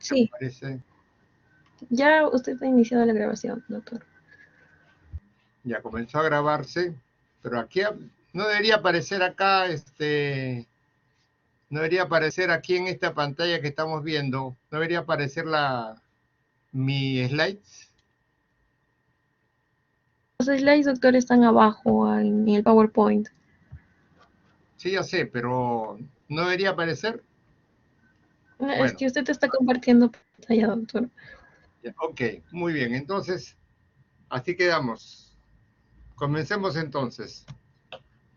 Sí, Parece. ya usted ha iniciado la grabación, doctor. Ya comenzó a grabarse, pero aquí no debería aparecer acá, no debería aparecer aquí en esta pantalla que estamos viendo, no debería aparecer mi slides. Los slides, doctor, están abajo en el PowerPoint. Sí, ya sé, pero no debería aparecer. Es Bueno, que usted está compartiendo pantalla, doctor. ok, muy bien, entonces, así quedamos. Comencemos entonces.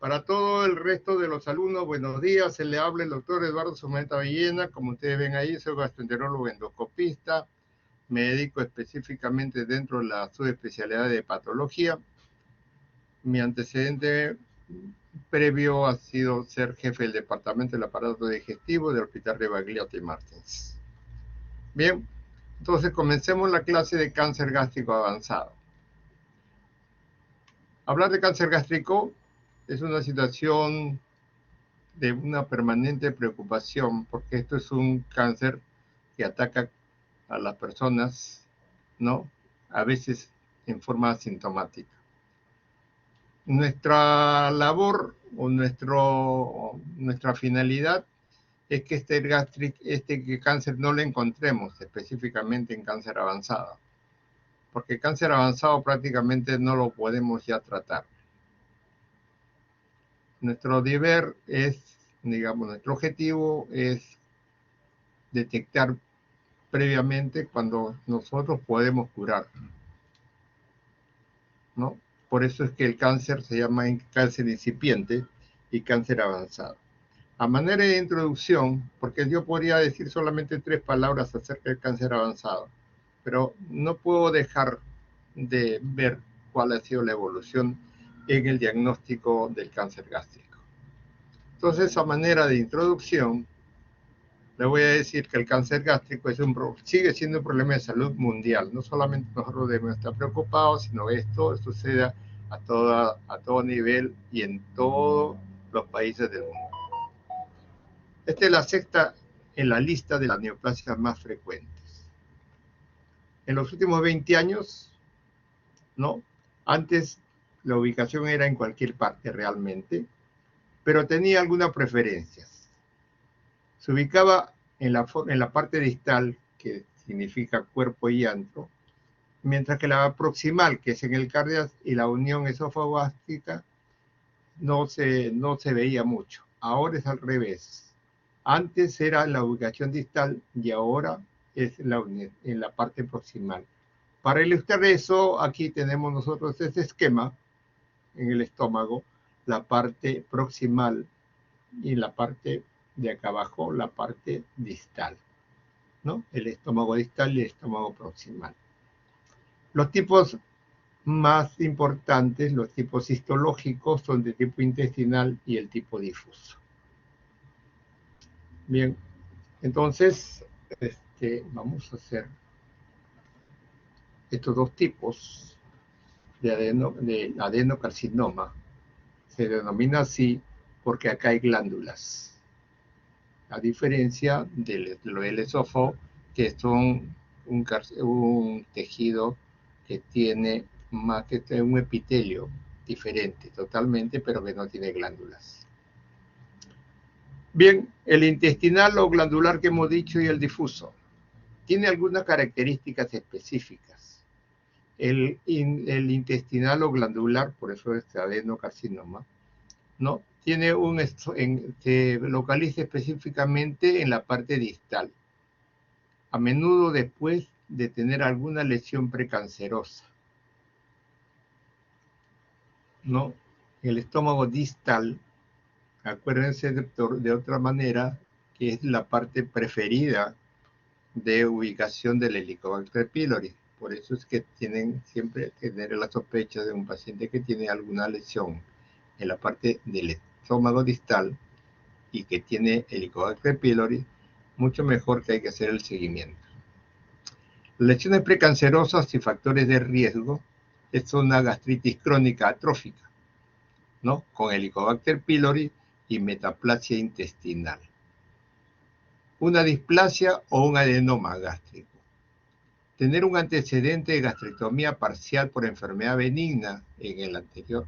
Para todo el resto de los alumnos, buenos días. Se le habla el doctor Eduardo Sumenta Villena. Como ustedes ven ahí, soy gastroenterólogo endoscopista. Me dedico específicamente dentro de la subespecialidad de patología. Mi antecedente previo ha sido ser jefe del departamento del aparato digestivo del Hospital Rebagliati Martins. Bien, entonces comencemos la clase de cáncer gástrico avanzado. Hablar de cáncer gástrico es una situación de una permanente preocupación, porque esto es un cáncer que ataca a las personas, ¿no? A veces en forma asintomática. Nuestra labor o nuestra finalidad es que este cáncer no lo encontremos específicamente en cáncer avanzado, porque cáncer avanzado prácticamente no lo podemos ya tratar. Nuestro deber es, digamos, nuestro objetivo es detectar previamente cuando nosotros podemos curar, ¿no? Por eso es que el cáncer se llama cáncer incipiente y cáncer avanzado. A manera de introducción, porque yo podría decir solamente 3 palabras acerca del cáncer avanzado, pero no puedo dejar de ver cuál ha sido la evolución en el diagnóstico del cáncer gástrico. Entonces, a manera de introducción, le voy a decir que el cáncer gástrico sigue siendo un problema de salud mundial. No solamente nosotros debemos estar preocupados, sino que esto suceda a todo nivel y en todos los países del mundo. Esta es la sexta en la lista de las neoplasias más frecuentes. En los últimos 20 años, ¿no? Antes la ubicación era en cualquier parte realmente, pero tenía algunas preferencias. Se ubicaba en la parte distal, que significa cuerpo y antro, mientras que la proximal, que es en el cardiac, y la unión esofagogástrica, no se veía mucho. Ahora es al revés. Antes era la ubicación distal y ahora es en la parte proximal. Para ilustrar eso, aquí tenemos nosotros este esquema en el estómago, la parte proximal y la parte de acá abajo, la parte distal, ¿no? El estómago distal y el estómago proximal. Los tipos más importantes, los tipos histológicos, son de tipo intestinal y el tipo difuso. Bien, entonces, vamos a hacer estos dos tipos de adenocarcinoma. Se denomina así porque acá hay glándulas. A diferencia del esófago, que son un tejido que tiene más que un epitelio diferente totalmente, pero que no tiene glándulas. Bien, el intestinal o glandular que hemos dicho y el difuso tiene algunas características específicas. El intestinal o glandular, por eso es adenocarcinoma, ¿no? Se localiza específicamente en la parte distal, a menudo después de tener alguna lesión precancerosa, ¿no? El estómago distal, acuérdense de otra manera, que es la parte preferida de ubicación del Helicobacter pylori. Por eso es que tienen siempre tener la sospecha de un paciente que tiene alguna lesión en la parte del estómago distal y que tiene Helicobacter pylori, mucho mejor que hay que hacer el seguimiento. Lesiones precancerosas y factores de riesgo es una gastritis crónica atrófica, ¿no? Con Helicobacter pylori y metaplasia intestinal. una displasia o un adenoma gástrico. Tener un antecedente de gastrectomía parcial por enfermedad benigna en el anterior.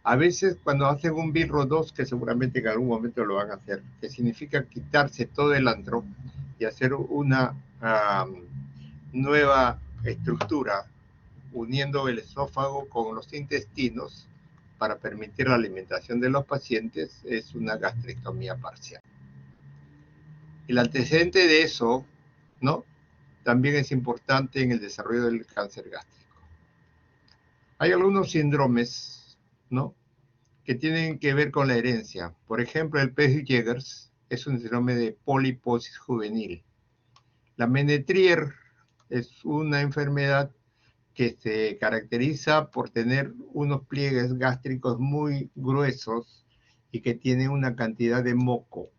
A veces cuando hacen un BIRRO 2, que seguramente en algún momento lo van a hacer, que significa quitarse todo el antro y hacer una nueva estructura uniendo el esófago con los intestinos para permitir la alimentación de los pacientes, es una gastrectomía parcial. El antecedente de eso, ¿no?, también es importante en el desarrollo del cáncer gástrico. Hay algunos síndromes, ¿no?, que tienen que ver con la herencia. Por ejemplo, el Peutz-Jeghers es un síndrome de poliposis juvenil. La Menetrier es una enfermedad que se caracteriza por tener unos pliegues gástricos muy gruesos y que tiene una cantidad de moco,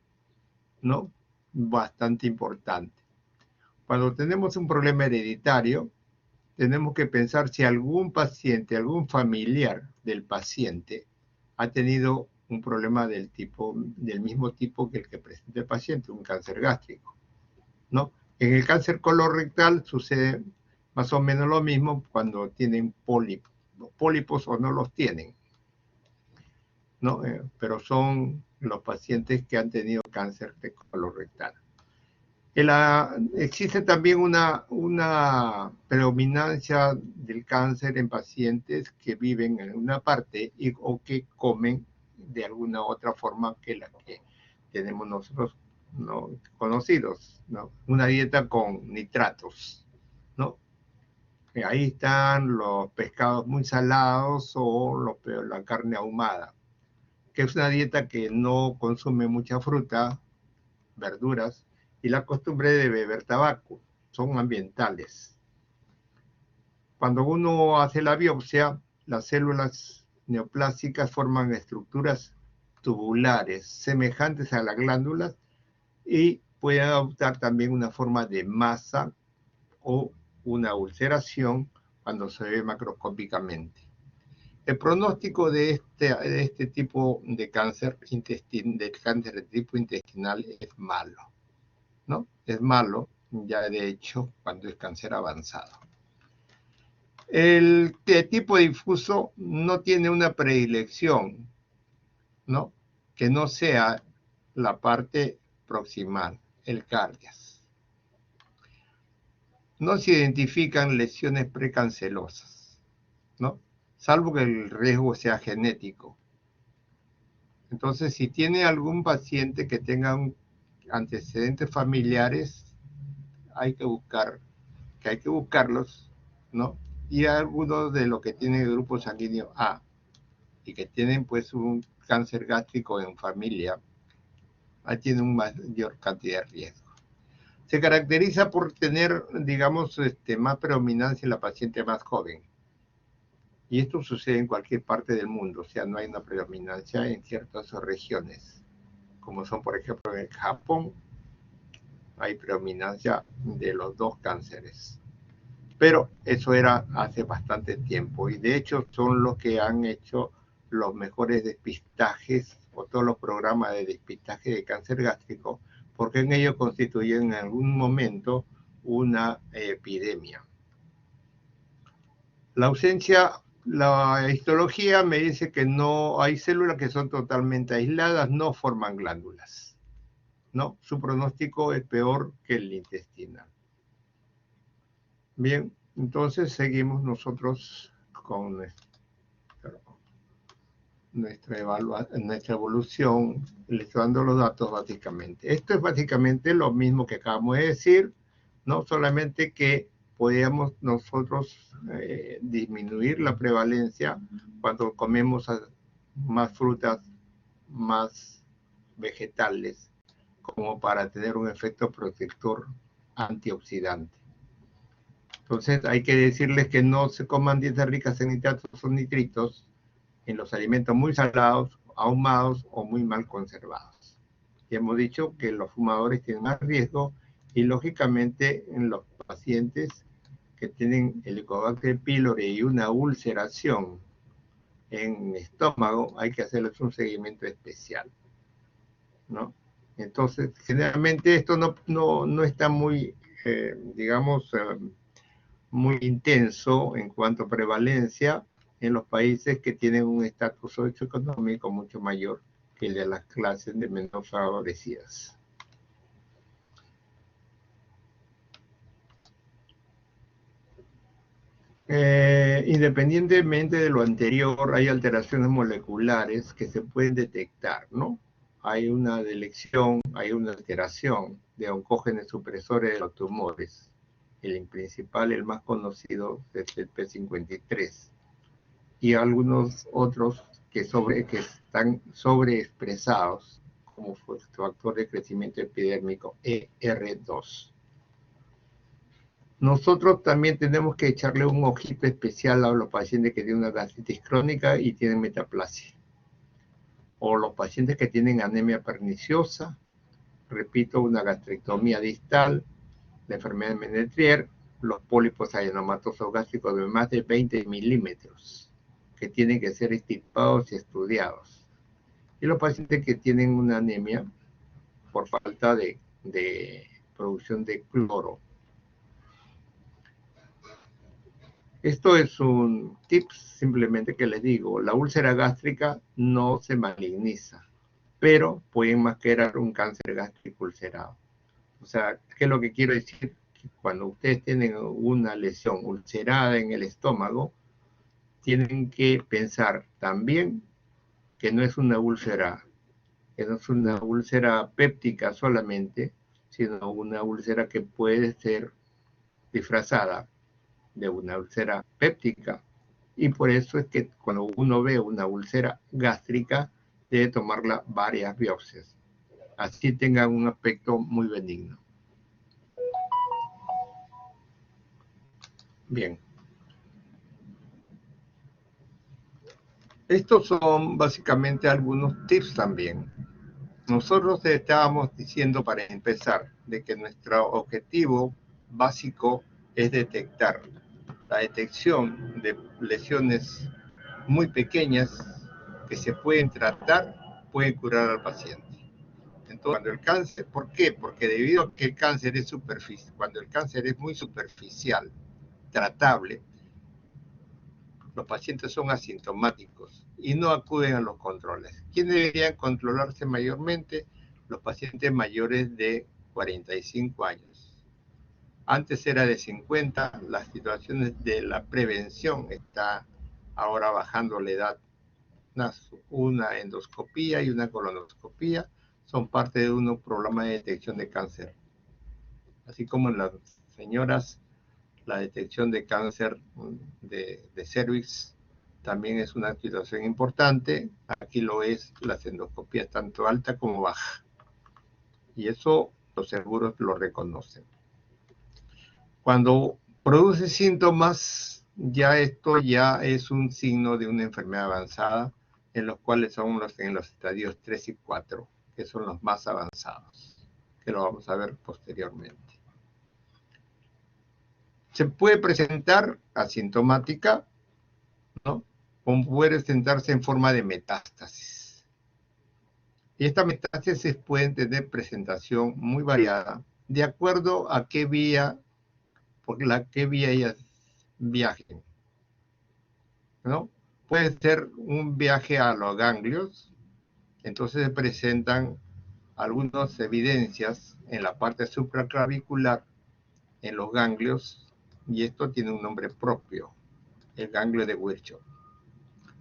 ¿no?, bastante importante. Cuando tenemos un problema hereditario, tenemos que pensar si algún paciente, algún familiar del paciente ha tenido un problema del mismo tipo que el que presenta el paciente, un cáncer gástrico, ¿no? En el cáncer colorectal sucede más o menos lo mismo cuando tienen pólipos o no los tienen, ¿no? Pero son los pacientes que han tenido cáncer de colorectal. Existe también una predominancia del cáncer en pacientes que viven en una parte o que comen de alguna otra forma que la que tenemos nosotros, ¿no?, conocidos, ¿no? Una dieta con nitratos, ¿no? Ahí están los pescados muy salados o la carne ahumada, que es una dieta que no consume mucha fruta, verduras, y la costumbre de beber tabaco, son ambientales. Cuando uno hace la biopsia, las células neoplásicas forman estructuras tubulares semejantes a las glándulas y pueden adoptar también una forma de masa o una ulceración cuando se ve macroscópicamente. El pronóstico de este tipo de cáncer de tipo intestinal es malo, ¿no? Es malo, ya de hecho, cuando es cáncer avanzado. El tipo difuso no tiene una predilección, ¿no?, que no sea la parte proximal, el cardias. No se identifican lesiones precancerosas, ¿no?, salvo que el riesgo sea genético. Entonces, si tiene algún paciente que tenga antecedentes familiares, hay que buscarlos, ¿no? Y algunos de los que tienen el grupo sanguíneo A y que tienen pues un cáncer gástrico en familia, ahí tienen una mayor cantidad de riesgo. Se caracteriza por tener, digamos, más predominancia en la paciente más joven. Y esto sucede en cualquier parte del mundo, o sea, no hay una predominancia en ciertas regiones, como son, por ejemplo, en el Japón, hay predominancia de los dos cánceres. Pero eso era hace bastante tiempo y de hecho son los que han hecho los mejores despistajes o todos los programas de despistaje de cáncer gástrico, porque en ello constituyen en algún momento una epidemia. La histología me dice que no hay células que son totalmente aisladas, no forman glándulas, ¿no? Su pronóstico es peor que el intestinal. Bien, entonces seguimos nosotros con nuestra evolución, les estoy dando los datos básicamente. Esto es básicamente lo mismo que acabamos de decir, no solamente que podíamos nosotros disminuir la prevalencia cuando comemos más frutas, más vegetales, como para tener un efecto protector antioxidante. Entonces hay que decirles que no se coman dietas ricas en nitratos o nitritos en los alimentos muy salados, ahumados o muy mal conservados. Y hemos dicho que los fumadores tienen más riesgo y lógicamente en los pacientes que tienen Helicobacter pylori y una ulceración en estómago hay que hacerles un seguimiento especial, ¿no? Entonces, generalmente esto no está muy, digamos, muy intenso en cuanto a prevalencia en los países que tienen un estatus socioeconómico mucho mayor que el de las clases de menos favorecidas. Independientemente de lo anterior, hay alteraciones moleculares que se pueden detectar, ¿no? Hay una delección, hay una alteración de oncógenes supresores de los tumores. El principal, el más conocido, es el P53. Y algunos otros que están sobreexpresados, como factor de crecimiento epidérmico, ER2. Nosotros también tenemos que echarle un ojito especial a los pacientes que tienen una gastritis crónica y tienen metaplasia. O los pacientes que tienen anemia perniciosa, repito, una gastrectomía distal, la enfermedad de Menetrier, los pólipos adenomatosos gástricos de más de 20 milímetros, que tienen que ser extirpados y estudiados. Y los pacientes que tienen una anemia por falta de producción de cloro. Esto es un tip simplemente que les digo, la úlcera gástrica no se maligniza, pero puede enmascarar un cáncer gástrico ulcerado. O sea, ¿qué es lo que quiero decir? Que cuando ustedes tienen una lesión ulcerada en el estómago, tienen que pensar también que no es una úlcera péptica solamente, sino una úlcera que puede ser disfrazada de una úlcera péptica. Y por eso es que cuando uno ve una úlcera gástrica, debe tomarla varias biopsias. Así tenga un aspecto muy benigno. Bien. Estos son básicamente algunos tips también. Nosotros estábamos diciendo para empezar de que nuestro objetivo básico es detectar la detección de lesiones muy pequeñas que se pueden tratar, pueden curar al paciente. Entonces, cuando el cáncer, ¿por qué? Porque debido a que el cáncer es superficial, cuando el cáncer es muy superficial, tratable, los pacientes son asintomáticos y no acuden a los controles. ¿Quiénes deberían controlarse mayormente? Los pacientes mayores de 45 años. Antes era de 50, las situaciones de la prevención está ahora bajando la edad. Una endoscopía y una colonoscopía son parte de un programa de detección de cáncer. Así como en las señoras, la detección de cáncer de cervix también es una situación importante. Aquí lo es las endoscopías tanto alta como baja. Y eso los seguros lo reconocen. Cuando produce síntomas, esto ya es un signo de una enfermedad avanzada, en los cuales son en los estadios 3 y 4, que son los más avanzados, que lo vamos a ver posteriormente. Se puede presentar asintomática, ¿no? Como puede presentarse en forma de metástasis. Y estas metástasis pueden tener presentación muy variada, de acuerdo a qué vía, ellas viajen, ¿no? Puede ser un viaje a los ganglios, entonces se presentan algunas evidencias en la parte supraclavicular, en los ganglios, y esto tiene un nombre propio, el ganglio de Virchow.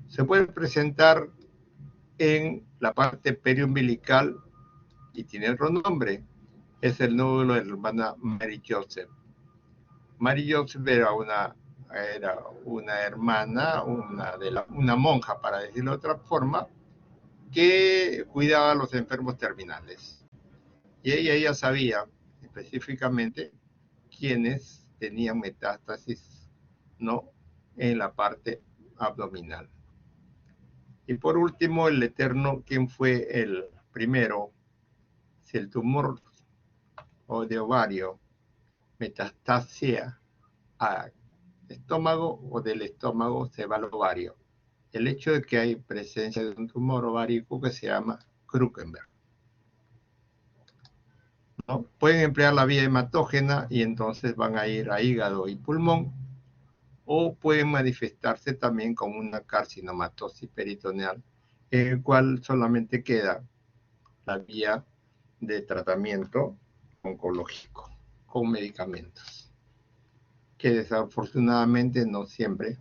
Se puede presentar en la parte periumbilical y tiene otro nombre, es el nódulo de la hermana Mary Joseph. Mary Joseph era una hermana, una monja, para decirlo de otra forma, que cuidaba a los enfermos terminales. Y ella sabía específicamente quiénes tenían metástasis, ¿no?, en la parte abdominal. Y por último, el eterno, ¿quién fue el primero? Si el tumor o de ovario metastasia a estómago o del estómago se va al ovario. El hecho de que hay presencia de un tumor ovárico que se llama Krukenberg. ¿no? Pueden emplear la vía hematógena y entonces van a ir a hígado y pulmón, o pueden manifestarse también como una carcinomatosis peritoneal, en el cual solamente queda la vía de tratamiento oncológico con medicamentos, que desafortunadamente no siempre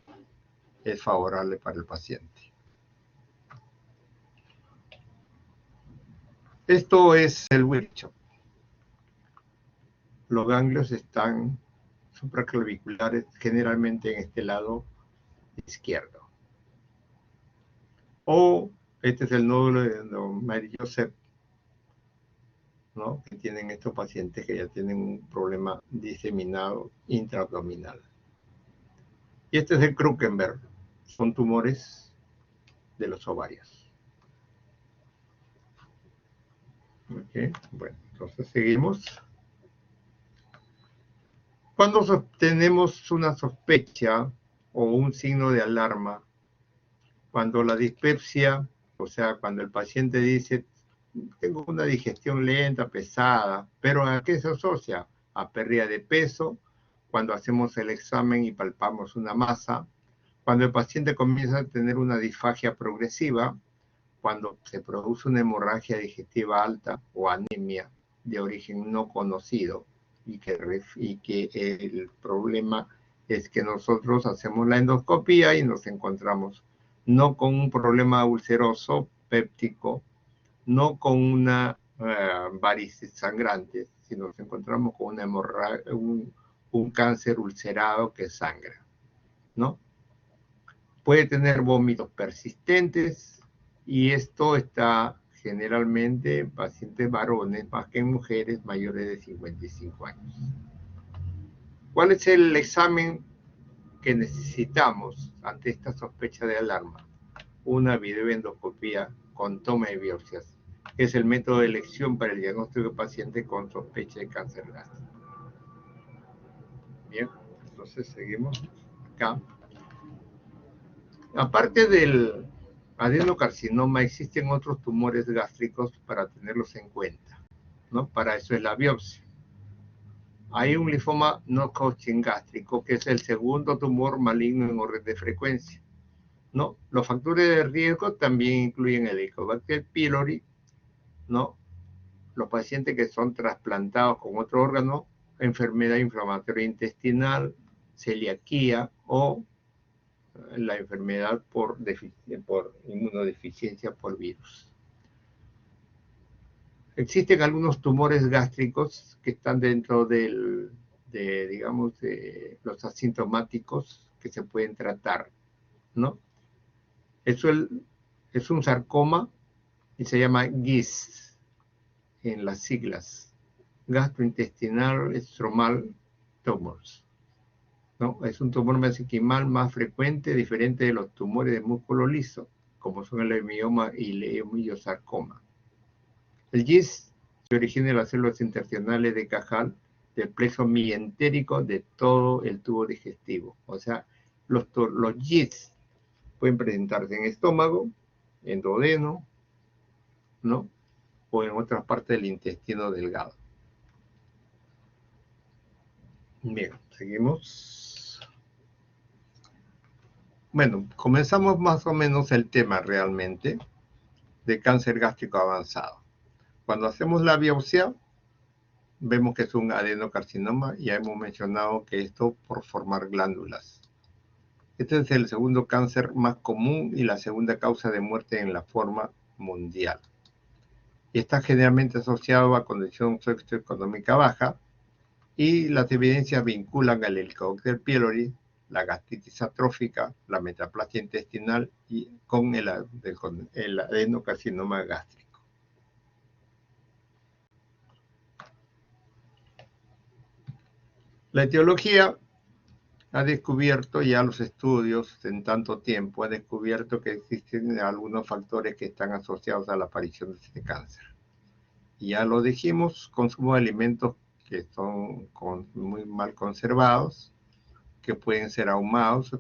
es favorable para el paciente. Esto es el Wirchow. Los ganglios están supraclaviculares, generalmente en este lado izquierdo. O este es el nódulo de Mary Joseph, ¿no? Que tienen estos pacientes que ya tienen un problema diseminado intraabdominal. Y este es el Krukenberg. Son tumores de los ovarios. Okay. Bueno, entonces seguimos. Cuando tenemos una sospecha o un signo de alarma, cuando la dispepsia, o sea, cuando el paciente dice, tengo una digestión lenta, pesada, pero ¿a qué se asocia? A pérdida de peso, cuando hacemos el examen y palpamos una masa, cuando el paciente comienza a tener una disfagia progresiva, cuando se produce una hemorragia digestiva alta o anemia de origen no conocido, y que el problema es que nosotros hacemos la endoscopía y nos encontramos no con un problema ulceroso péptico, no con una varices sangrante, sino nos encontramos con una hemorragia, un cáncer ulcerado que sangra, ¿no? Puede tener vómitos persistentes y esto está generalmente en pacientes varones más que en mujeres mayores de 55 años. ¿Cuál es el examen que necesitamos ante esta sospecha de alarma? Una videoendoscopía con toma de biopsias, que es el método de elección para el diagnóstico de pacientes con sospecha de cáncer gástrico. Bien, entonces seguimos acá. Aparte del adenocarcinoma, existen otros tumores gástricos para tenerlos en cuenta, ¿no? Para eso es la biopsia. Hay un linfoma no Hodgkin gástrico, que es el segundo tumor maligno en orden de frecuencia, ¿no? Los factores de riesgo también incluyen el Helicobacter pylori, ¿no? Los pacientes que son trasplantados con otro órgano, enfermedad inflamatoria intestinal, celiaquía o la enfermedad por inmunodeficiencia por virus. Existen algunos tumores gástricos que están dentro digamos, los asintomáticos que se pueden tratar, ¿no? Eso es un sarcoma y se llama GIST en las siglas, gastrointestinal stromal tumors, ¿no? Es un tumor mesenquimal más frecuente, diferente de los tumores de músculo liso, como son el mioma y el leiomyosarcoma. El GIST se origina en las células intestinales de Cajal del plexo mientérico de todo el tubo digestivo. O sea, los GIST pueden presentarse en estómago, en duodeno, ¿no? O en otras partes del intestino delgado. Bien, seguimos. Bueno, comenzamos más o menos el tema realmente de cáncer gástrico avanzado. Cuando hacemos la biopsia, vemos que es un adenocarcinoma y ya hemos mencionado que esto por formar glándulas. Este es el segundo cáncer más común y la segunda causa de muerte en la forma mundial. Y está generalmente asociado a condición socioeconómica baja y las evidencias vinculan al Helicobacter pylori, la gastritis atrófica, la metaplasia intestinal y con el adenocarcinoma gástrico. La etiología ha descubierto ya los estudios en tanto tiempo, ha descubierto que existen algunos factores que están asociados a la aparición de este cáncer. Y ya lo dijimos, consumo de alimentos que son muy mal conservados, que pueden ser ahumados.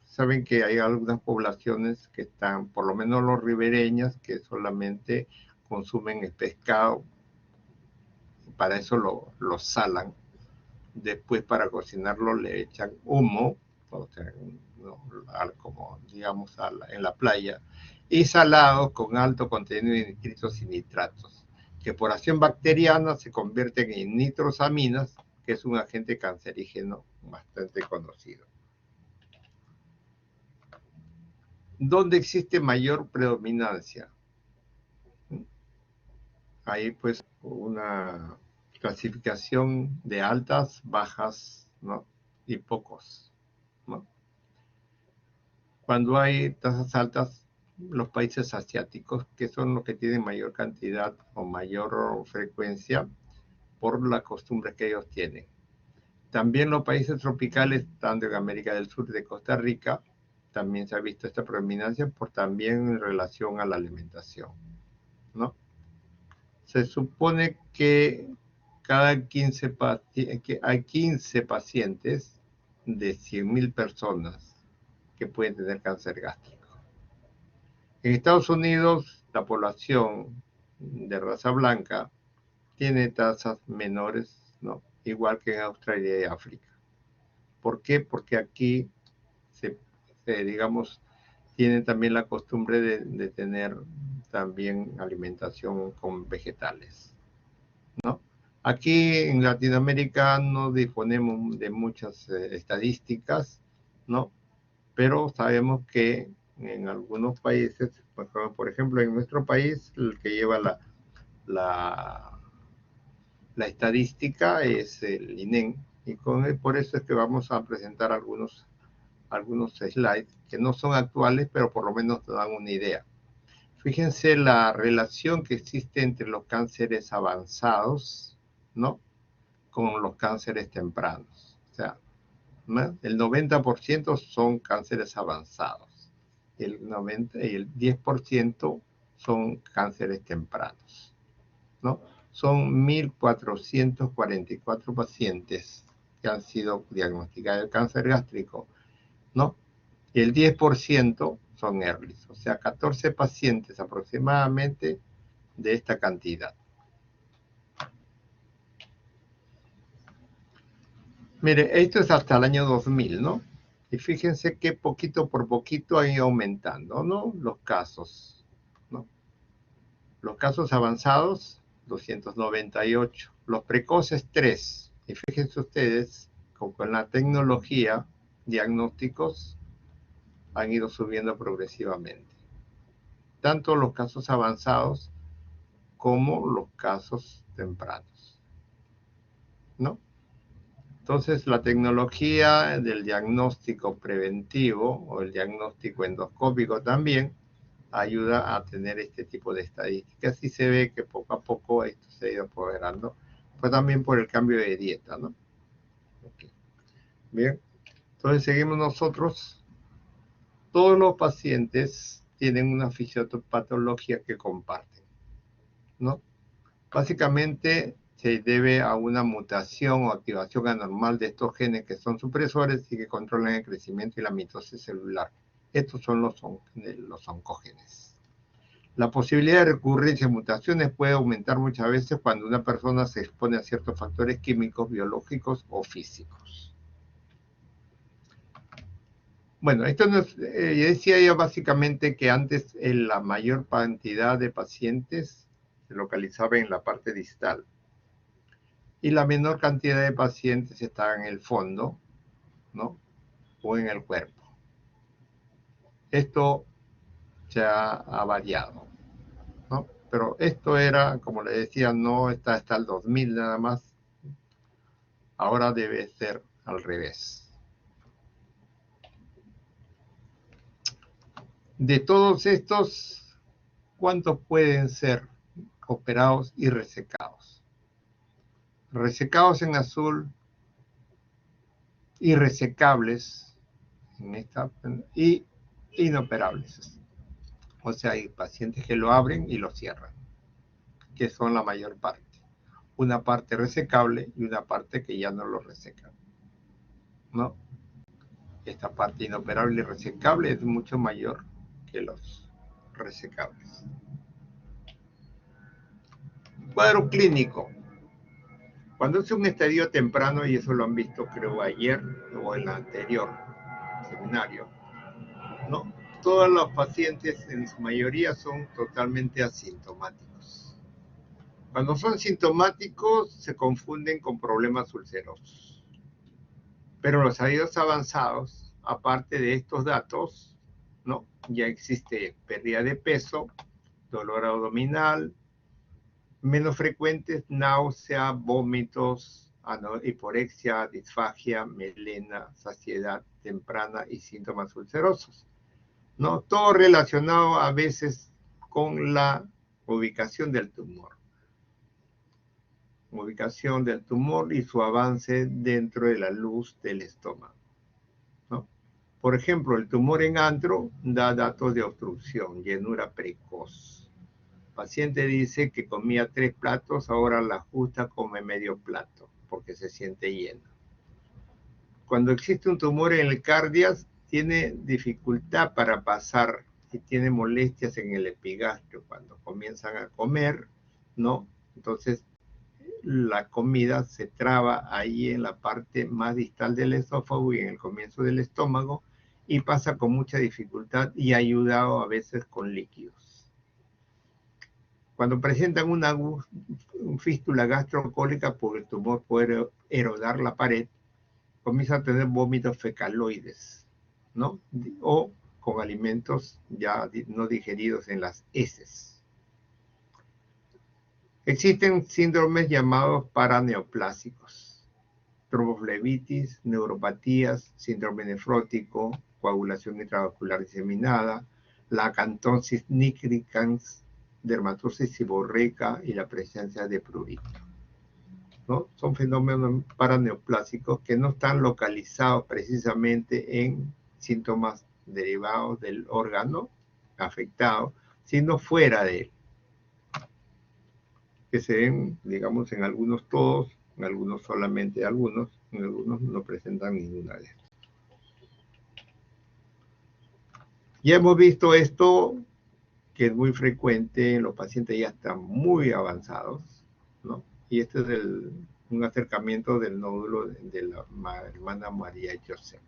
Saben que hay algunas poblaciones que están, por lo menos los ribereñas, que solamente consumen pescado para eso lo salan. Después para cocinarlo le echan humo, o sea, ¿no? Como digamos en la playa, y salados con alto contenido de nitritos y nitratos, que por acción bacteriana se convierten en nitrosaminas, que es un agente cancerígeno bastante conocido. ¿Dónde existe mayor predominancia? Hay pues una clasificación de altas, bajas, ¿no? Y pocos, ¿no? Cuando hay tasas altas, los países asiáticos, que son los que tienen mayor cantidad o mayor frecuencia por la costumbre que ellos tienen. También los países tropicales, tanto en América del Sur de Costa Rica, también se ha visto esta predominancia por también en relación a la alimentación, ¿no? Se supone que que hay 15 pacientes de 100.000 personas que pueden tener cáncer gástrico. En Estados Unidos, la población de raza blanca tiene tasas menores, ¿no? Igual que en Australia y África. ¿Por qué? Porque aquí digamos, tienen también la costumbre de tener también alimentación con vegetales, ¿no? Aquí en Latinoamérica no disponemos de muchas estadísticas, ¿no? Pero sabemos que en algunos países, por ejemplo, en nuestro país, el que lleva la estadística es el INEM, y por eso es que vamos a presentar algunos slides que no son actuales, pero por lo menos te dan una idea. Fíjense la relación que existe entre los cánceres avanzados, ¿no? Con los cánceres tempranos. O sea, ¿no? El 90% son cánceres avanzados. El 90 y el 10% son cánceres tempranos, ¿no? Son 1.444 pacientes que han sido diagnosticados de cáncer gástrico, ¿no? Y el 10% son earlys, o sea, 14 pacientes aproximadamente de esta cantidad. Mire, esto es hasta el año 2000, ¿no? Y fíjense que poquito por poquito han ido aumentando, ¿no? Los casos, ¿no? Los casos avanzados, 298. Los precoces, 3. Y fíjense ustedes, con la tecnología, diagnósticos han ido subiendo progresivamente. Tanto los casos avanzados como los casos tempranos, ¿no? Entonces, la tecnología del diagnóstico preventivo o el diagnóstico endoscópico también ayuda a tener este tipo de estadísticas y se ve que poco a poco esto se ha ido apoderando, pues también por el cambio de dieta, ¿no? Okay. Bien, entonces seguimos nosotros. Todos los pacientes tienen una fisiopatología que comparten, ¿no? Básicamente se debe a una mutación o activación anormal de estos genes que son supresores y que controlan el crecimiento y la mitosis celular. Estos son los oncogenes. La posibilidad de recurrencia de mutaciones puede aumentar muchas veces cuando una persona se expone a ciertos factores químicos, biológicos o físicos. Bueno, esto nos decía yo básicamente que antes la mayor cantidad de pacientes se localizaba en la parte distal y la menor cantidad de pacientes estaba en el fondo, ¿no? O en el cuerpo. Esto ya ha variado, ¿no? Pero esto era, como le decía, no está hasta el 2000 nada más. Ahora debe ser al revés. De todos estos, ¿cuántos pueden ser operados y resecados? Resecados en azul y resecables en esta, y inoperables. O sea, hay pacientes que lo abren y lo cierran, que son la mayor parte. Una parte resecable y una parte que ya no lo resecan, ¿no? Esta parte inoperable y resecable es mucho mayor que los resecables. Cuadro clínico. Cuando es un estadio temprano, y eso lo han visto creo ayer o en el anterior seminario, ¿no? Todos los pacientes en su mayoría son totalmente asintomáticos. Cuando son sintomáticos se confunden con problemas ulcerosos. Pero los estadios avanzados, aparte de estos datos, ¿no? Ya existe pérdida de peso, dolor abdominal, menos frecuentes, náusea, vómitos, hiporexia, disfagia, melena, saciedad temprana y síntomas ulcerosos, ¿no? Todo relacionado a veces con la ubicación del tumor. Ubicación del tumor y su avance dentro de la luz del estómago, ¿no? Por ejemplo, el tumor en antro da datos de obstrucción, llenura precoz. El paciente dice que comía 3 platos, ahora la justa come medio plato porque se siente lleno. Cuando existe un tumor en el cardias, tiene dificultad para pasar y tiene molestias en el epigastrio cuando comienzan a comer, ¿no? Entonces, la comida se traba ahí en la parte más distal del esófago y en el comienzo del estómago y pasa con mucha dificultad y ayudado a veces con líquidos. Cuando presentan una fístula gastrocólica porque el tumor puede erodar la pared, comienza a tener vómitos fecaloides, ¿no? O con alimentos ya no digeridos en las heces. Existen síndromes llamados paraneoplásicos, tromboflebitis, neuropatías, síndrome nefrótico, coagulación intravascular diseminada, la acantosis nigricans, dermatosis seborreica y la presencia de prurito, ¿no? Son fenómenos paraneoplásicos que no están localizados precisamente en síntomas derivados del órgano afectado, sino fuera de él, que se ven, digamos, en algunos todos, en algunos solamente algunos, en algunos no presentan ninguna de estas. Ya hemos visto esto, que es muy frecuente en los pacientes ya están muy avanzados, ¿no? Y este es un acercamiento del nódulo de la hermana María José.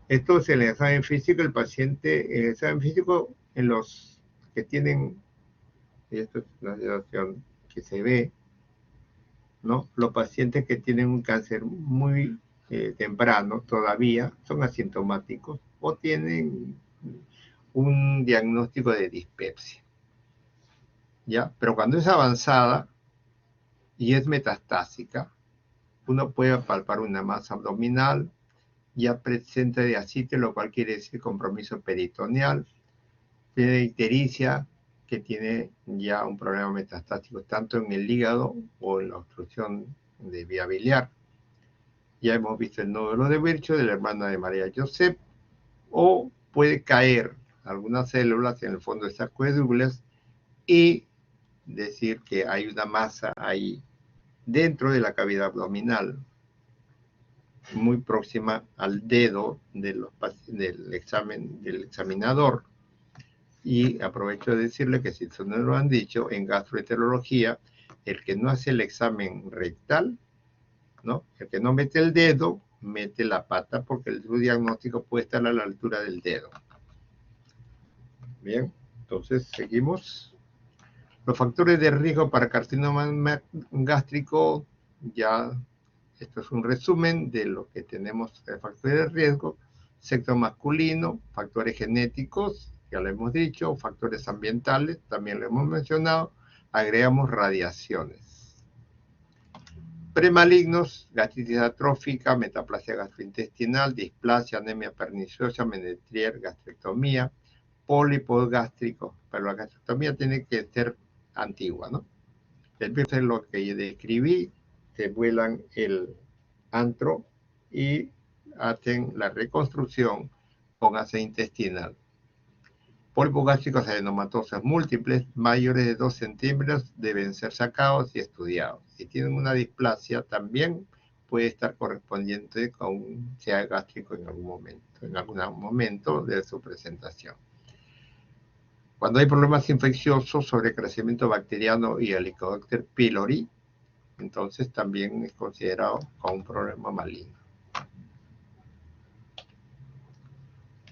Esto es el examen físico, el examen físico en los que tienen, y esto es la situación que se ve, ¿no? Los pacientes que tienen un cáncer muy temprano todavía son asintomáticos o tienen un diagnóstico de dispepsia, ¿ya? Pero cuando es avanzada y es metastásica, uno puede palpar una masa abdominal ya presente de ascites, lo cual quiere decir compromiso peritoneal, tiene ictericia, que tiene ya un problema metastático tanto en el hígado o en la obstrucción de vía biliar. Ya hemos visto el nódulo de Virchow de la hermana de María Josep, o puede caer algunas células en el fondo de esas acueductas y decir que hay una masa ahí dentro de la cavidad abdominal, muy próxima al dedo del examinador. Y aprovecho de decirle que si no lo han dicho, en gastroenterología, el que no hace el examen rectal, ¿no? El que no mete el dedo, mete la pata porque su diagnóstico puede estar a la altura del dedo. Bien, entonces seguimos. Los factores de riesgo para carcinoma gástrico, ya esto es un resumen de lo que tenemos de factores de riesgo. Sexo masculino, factores genéticos, ya lo hemos dicho, factores ambientales, también lo hemos mencionado, agregamos radiaciones. Premalignos, gastritis atrófica, metaplasia gastrointestinal, displasia, anemia perniciosa, menetrier, gastrectomía, pólipos gástricos, pero la gastrectomía tiene que ser antigua, ¿no? Entonces lo que describí, se vuelan el antro y hacen la reconstrucción con asa intestinal. Pólipos gástricos adenomatosos múltiples mayores de 2 centímetros deben ser sacados y estudiados. Si tienen una displasia, también puede estar correspondiente con un CA gástrico en algún momento de su presentación. Cuando hay problemas infecciosos, sobrecrecimiento bacteriano y Helicobacter pylori, entonces también es considerado como un problema maligno.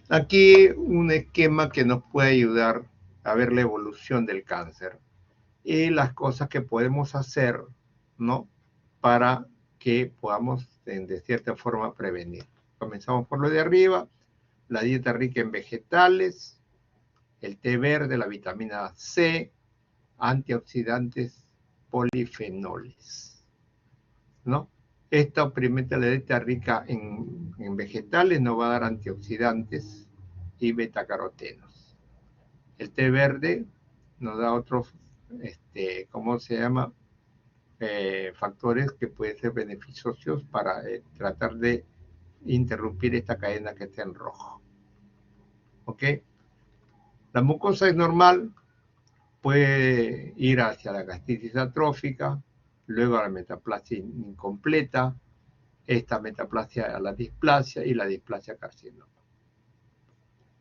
Aquí un esquema que nos puede ayudar a ver la evolución del cáncer y las cosas que podemos hacer, ¿no? Para que podamos, de cierta forma, prevenir. Comenzamos por lo de arriba, la dieta rica en vegetales, el té verde, la vitamina C, antioxidantes, polifenoles, ¿no? Esta, obviamente, la dieta rica en vegetales nos va a dar antioxidantes y betacarotenos. El té verde nos da otros, ¿cómo se llama? Factores que pueden ser beneficiosos para tratar de interrumpir esta cadena que está en rojo. ¿Ok? La mucosa es normal, puede ir hacia la gastritis atrófica, luego a la metaplasia incompleta, esta metaplasia a la displasia y la displasia carcinoma.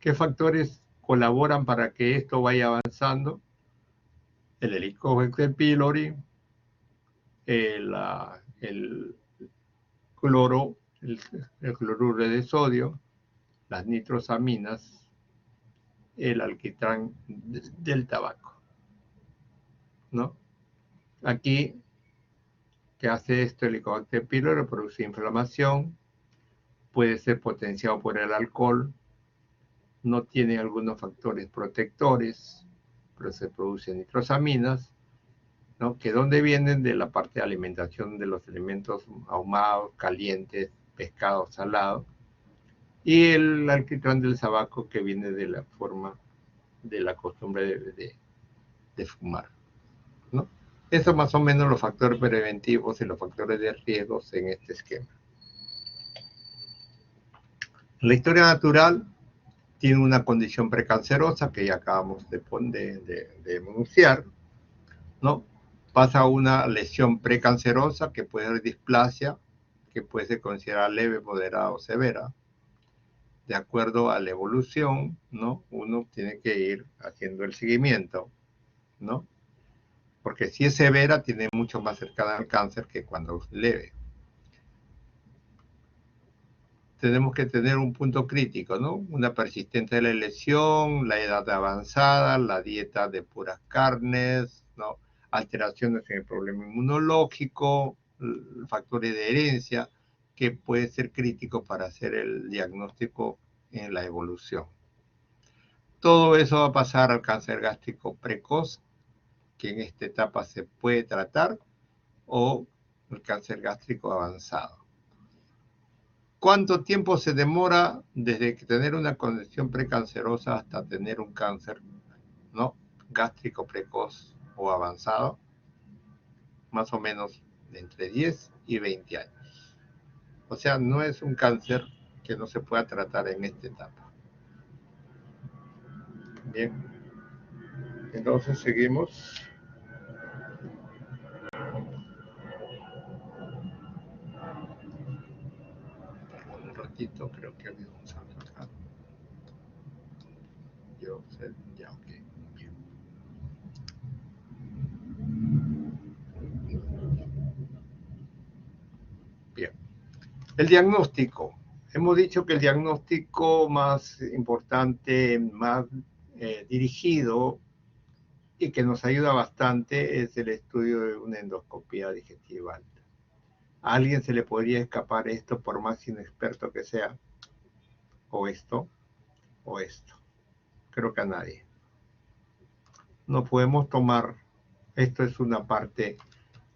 ¿Qué factores colaboran para que esto vaya avanzando? El Helicobacter pylori, el cloro, el cloruro de sodio, las nitrosaminas, el alquitrán del tabaco, ¿no? Aquí, ¿qué hace esto? El Helicobacter pylori produce inflamación, puede ser potenciado por el alcohol, no tiene algunos factores protectores, pero se producen nitrosaminas, ¿no? Que ¿dónde vienen? De la parte de alimentación de los alimentos ahumados, calientes, pescados, salados, y el alquitrán del tabaco que viene de la forma de la costumbre de fumar, ¿no? Esos más o menos los factores preventivos y los factores de riesgos en este esquema. La historia natural tiene una condición precancerosa que ya acabamos de enunciar, ¿no? Pasa a una lesión precancerosa que puede ser displasia, que puede ser considerada leve, moderada o severa. De acuerdo a la evolución, ¿no? Uno tiene que ir haciendo el seguimiento, ¿no? Porque si es severa, tiene mucho más cercana al cáncer que cuando es leve. Tenemos que tener un punto crítico, ¿no? Una persistencia de la lesión, la edad avanzada, la dieta de puras carnes, ¿no? Alteraciones en el problema inmunológico, factores de herencia, que puede ser crítico para hacer el diagnóstico en la evolución. Todo eso va a pasar al cáncer gástrico precoz, que en esta etapa se puede tratar, o el cáncer gástrico avanzado. ¿Cuánto tiempo se demora desde tener una condición precancerosa hasta tener un cáncer, ¿no? Gástrico precoz o avanzado? Más o menos de entre 10 y 20 años. O sea, no es un cáncer que no se pueda tratar en esta etapa. Bien. Entonces seguimos. Un ratito, creo que había un salto acá. Yo sé, ya, ok. Bien. Bien. El diagnóstico. Hemos dicho que el diagnóstico más importante, más dirigido y que nos ayuda bastante es el estudio de una endoscopía digestiva alta. ¿A alguien se le podría escapar esto por más inexperto que sea? O esto, o esto. Creo que a nadie. No podemos tomar, esto es una parte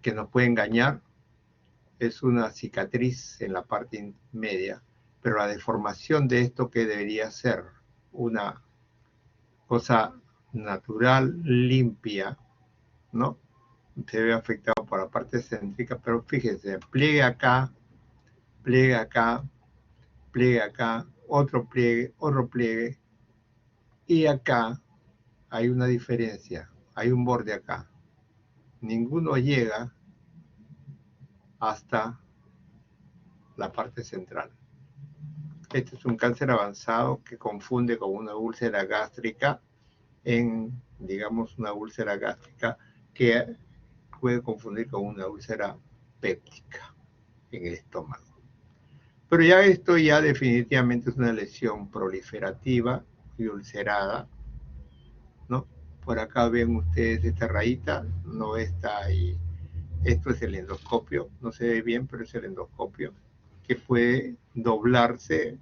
que nos puede engañar, es una cicatriz en la parte media, pero la deformación de esto que debería ser una cosa natural, limpia, ¿no? Se ve afectado por la parte céntrica, pero fíjense, pliegue acá, pliegue acá, otro pliegue, y acá hay una diferencia, hay un borde acá. Ninguno llega hasta la parte central. Este es un cáncer avanzado que confunde con una úlcera gástrica digamos, una úlcera gástrica que puede confundir con una úlcera péptica en el estómago. Pero ya esto ya definitivamente es una lesión proliferativa y ulcerada, ¿no? Por acá ven ustedes esta rayita, no está ahí. Esto es el endoscopio, no se ve bien, pero es el endoscopio, que puede doblarse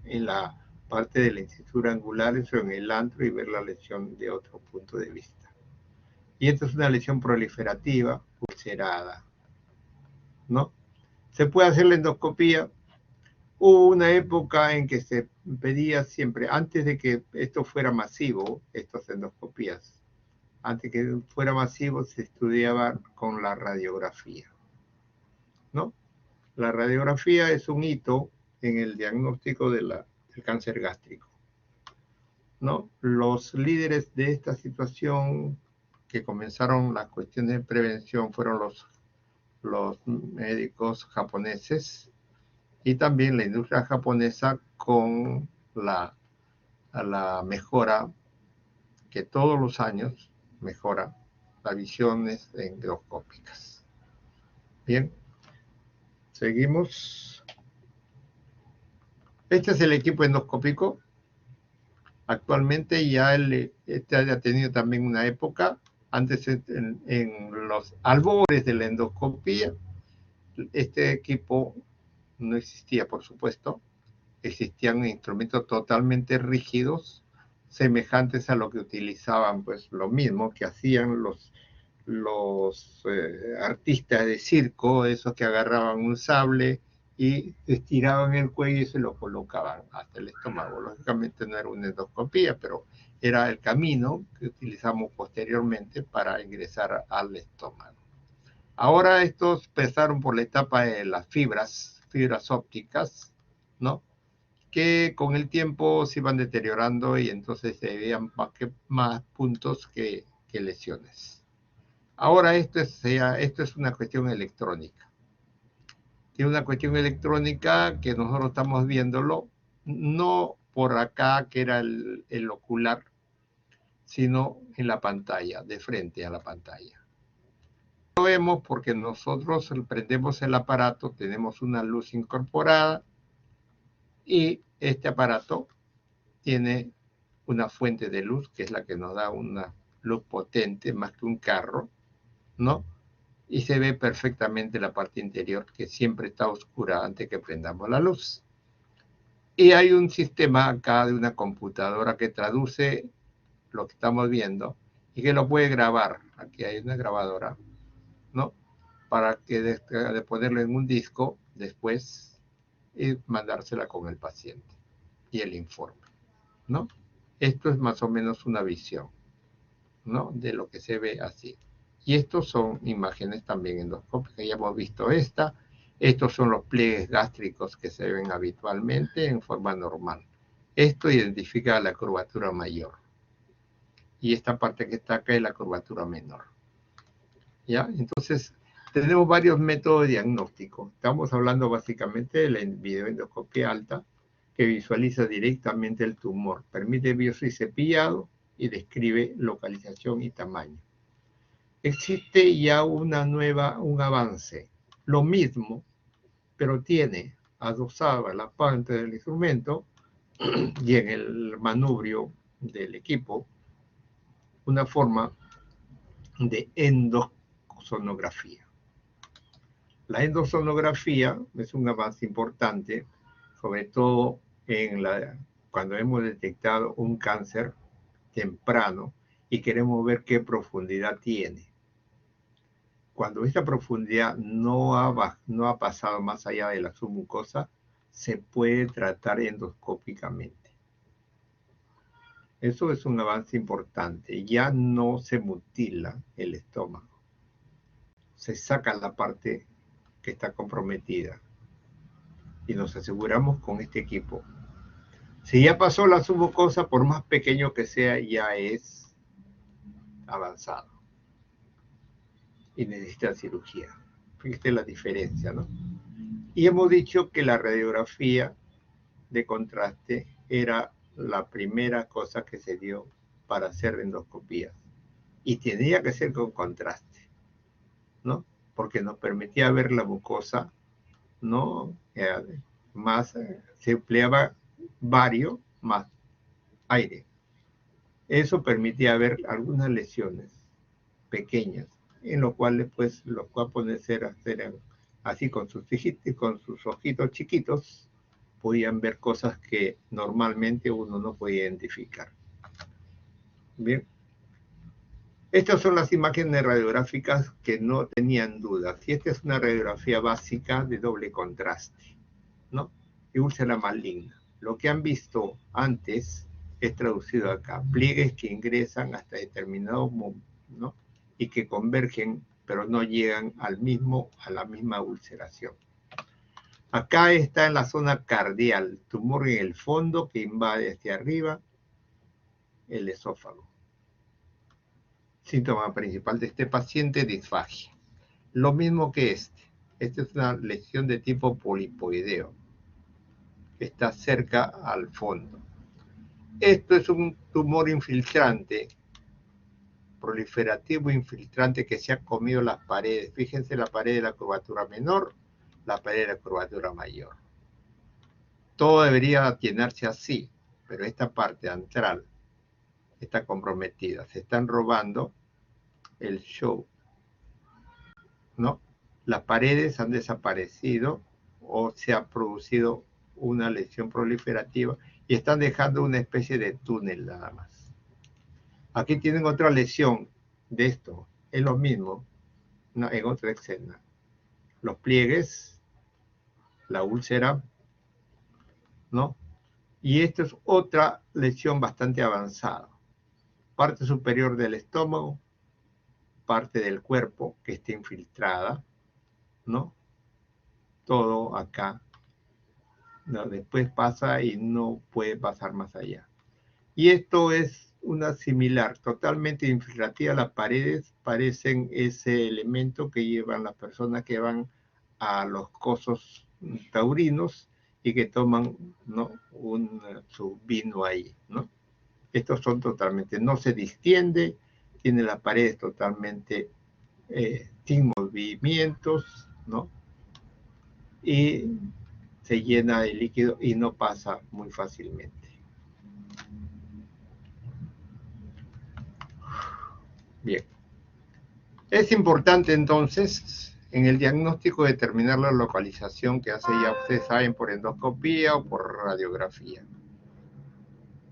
en la parte de la estructura angular o en el antro y ver la lesión de otro punto de vista. Y esta es una lesión proliferativa ulcerada, ¿no? Se puede hacer la endoscopía. Hubo una época en que se pedía siempre, antes de que esto fuera masivo, estas endoscopías, antes que fuera masivo, se estudiaba con la radiografía, ¿no? La radiografía es un hito en el diagnóstico del cáncer gástrico, ¿no? Los líderes de esta situación que comenzaron las cuestiones de prevención fueron los médicos japoneses y también la industria japonesa con la mejora que todos los años mejora las visiones endoscópicas. Bien, seguimos. Este es el equipo endoscópico. Actualmente ya este haya tenido también una época, antes en los albores de la endoscopía, este equipo no existía, por supuesto. Existían instrumentos totalmente rígidos, semejantes a lo que utilizaban, pues lo mismo que hacían los artistas de circo, esos que agarraban un sable y estiraban el cuello y se lo colocaban hasta el estómago. Lógicamente no era una endoscopía, pero era el camino que utilizamos posteriormente para ingresar al estómago. Ahora estos pasaron por la etapa de las fibras ópticas, ¿no? Que con el tiempo se iban deteriorando y entonces se veían más puntos que lesiones. Ahora esto es una cuestión electrónica. Tiene una cuestión electrónica que nosotros estamos viéndolo, no por acá que era el ocular, sino en la pantalla, de frente a la pantalla. Lo vemos porque nosotros prendemos el aparato, tenemos una luz incorporada y este aparato tiene una fuente de luz que es la que nos da una luz potente más que un carro, ¿no? Y se ve perfectamente la parte interior que siempre está oscura antes que prendamos la luz. Y hay un sistema acá de una computadora que traduce lo que estamos viendo y que lo puede grabar. Aquí hay una grabadora, ¿no? Para que de ponerlo en un disco después y mandársela con el paciente y el informe, ¿no? Esto es más o menos una visión, ¿no? De lo que se ve así. Y estos son imágenes también endoscópicas. Ya hemos visto esta. Estos son los pliegues gástricos que se ven habitualmente en forma normal. Esto identifica la curvatura mayor. Y esta parte que está acá es la curvatura menor. ¿Ya? Entonces, tenemos varios métodos diagnósticos. Estamos hablando básicamente de la videoendoscopia alta, que visualiza directamente el tumor, permite biopsia y cepillado y describe localización y tamaño. Existe ya un avance, lo mismo, pero tiene adosada la parte del instrumento y en el manubrio del equipo una forma de endosonografía. La endosonografía es un avance importante, sobre todo cuando hemos detectado un cáncer temprano y queremos ver qué profundidad tiene. Cuando esta profundidad no ha pasado más allá de la submucosa, se puede tratar endoscópicamente. Eso es un avance importante. Ya no se mutila el estómago. Se saca la parte que está comprometida. Y nos aseguramos con este equipo. Si ya pasó la submucosa, por más pequeño que sea, ya es avanzado. Y necesita cirugía. Fíjate la diferencia, ¿no? Y hemos dicho que la radiografía de contraste era la primera cosa que se dio para hacer endoscopías. Y tenía que ser con contraste. ¿no? Porque nos permitía ver la mucosa, ¿no? Se empleaba bario más aire. Eso permitía ver algunas lesiones pequeñas, en lo cual después los japoneses eran así con sus ojitos chiquitos, podían ver cosas que normalmente uno no podía identificar. Bien. Estas son las imágenes radiográficas que no tenían dudas. Y esta es una radiografía básica de doble contraste, ¿no? Y úlcera maligna. Lo que han visto antes es traducido acá. Pliegues que ingresan hasta determinado momento, ¿no? Y que convergen, pero no llegan a la misma ulceración. Acá está en la zona cardial, tumor en el fondo que invade hacia arriba el esófago. Síntoma principal de este paciente, disfagia. Lo mismo que este. Esta es una lesión de tipo polipoideo, que está cerca al fondo. Esto es un tumor infiltrante, proliferativo infiltrante que se ha comido las paredes. Fíjense la pared de la curvatura menor, la pared de la curvatura mayor. Todo debería llenarse así, pero esta parte antral está comprometida. Se están robando el show, ¿no? Las paredes han desaparecido o se ha producido una lesión proliferativa y están dejando una especie de túnel nada más. Aquí tienen otra lesión de esto, es lo mismo, ¿no? En otra escena. Los pliegues, la úlcera, ¿no? Y esto es otra lesión bastante avanzada. Parte superior del estómago, parte del cuerpo que está infiltrada, ¿no? Todo acá, ¿no? Después pasa y no puede pasar más allá. Y esto es una similar, totalmente infiltrativa. Las paredes parecen ese elemento que llevan las personas que van a los cosos taurinos y que toman, ¿no? Su vino ahí, ¿no? Estos son totalmente, no se distiende, tiene las paredes totalmente sin movimientos, ¿no? Y se llena de líquido y no pasa muy fácilmente. Bien. Es importante entonces en el diagnóstico determinar la localización que hace, ya ustedes saben, por endoscopía o por radiografía.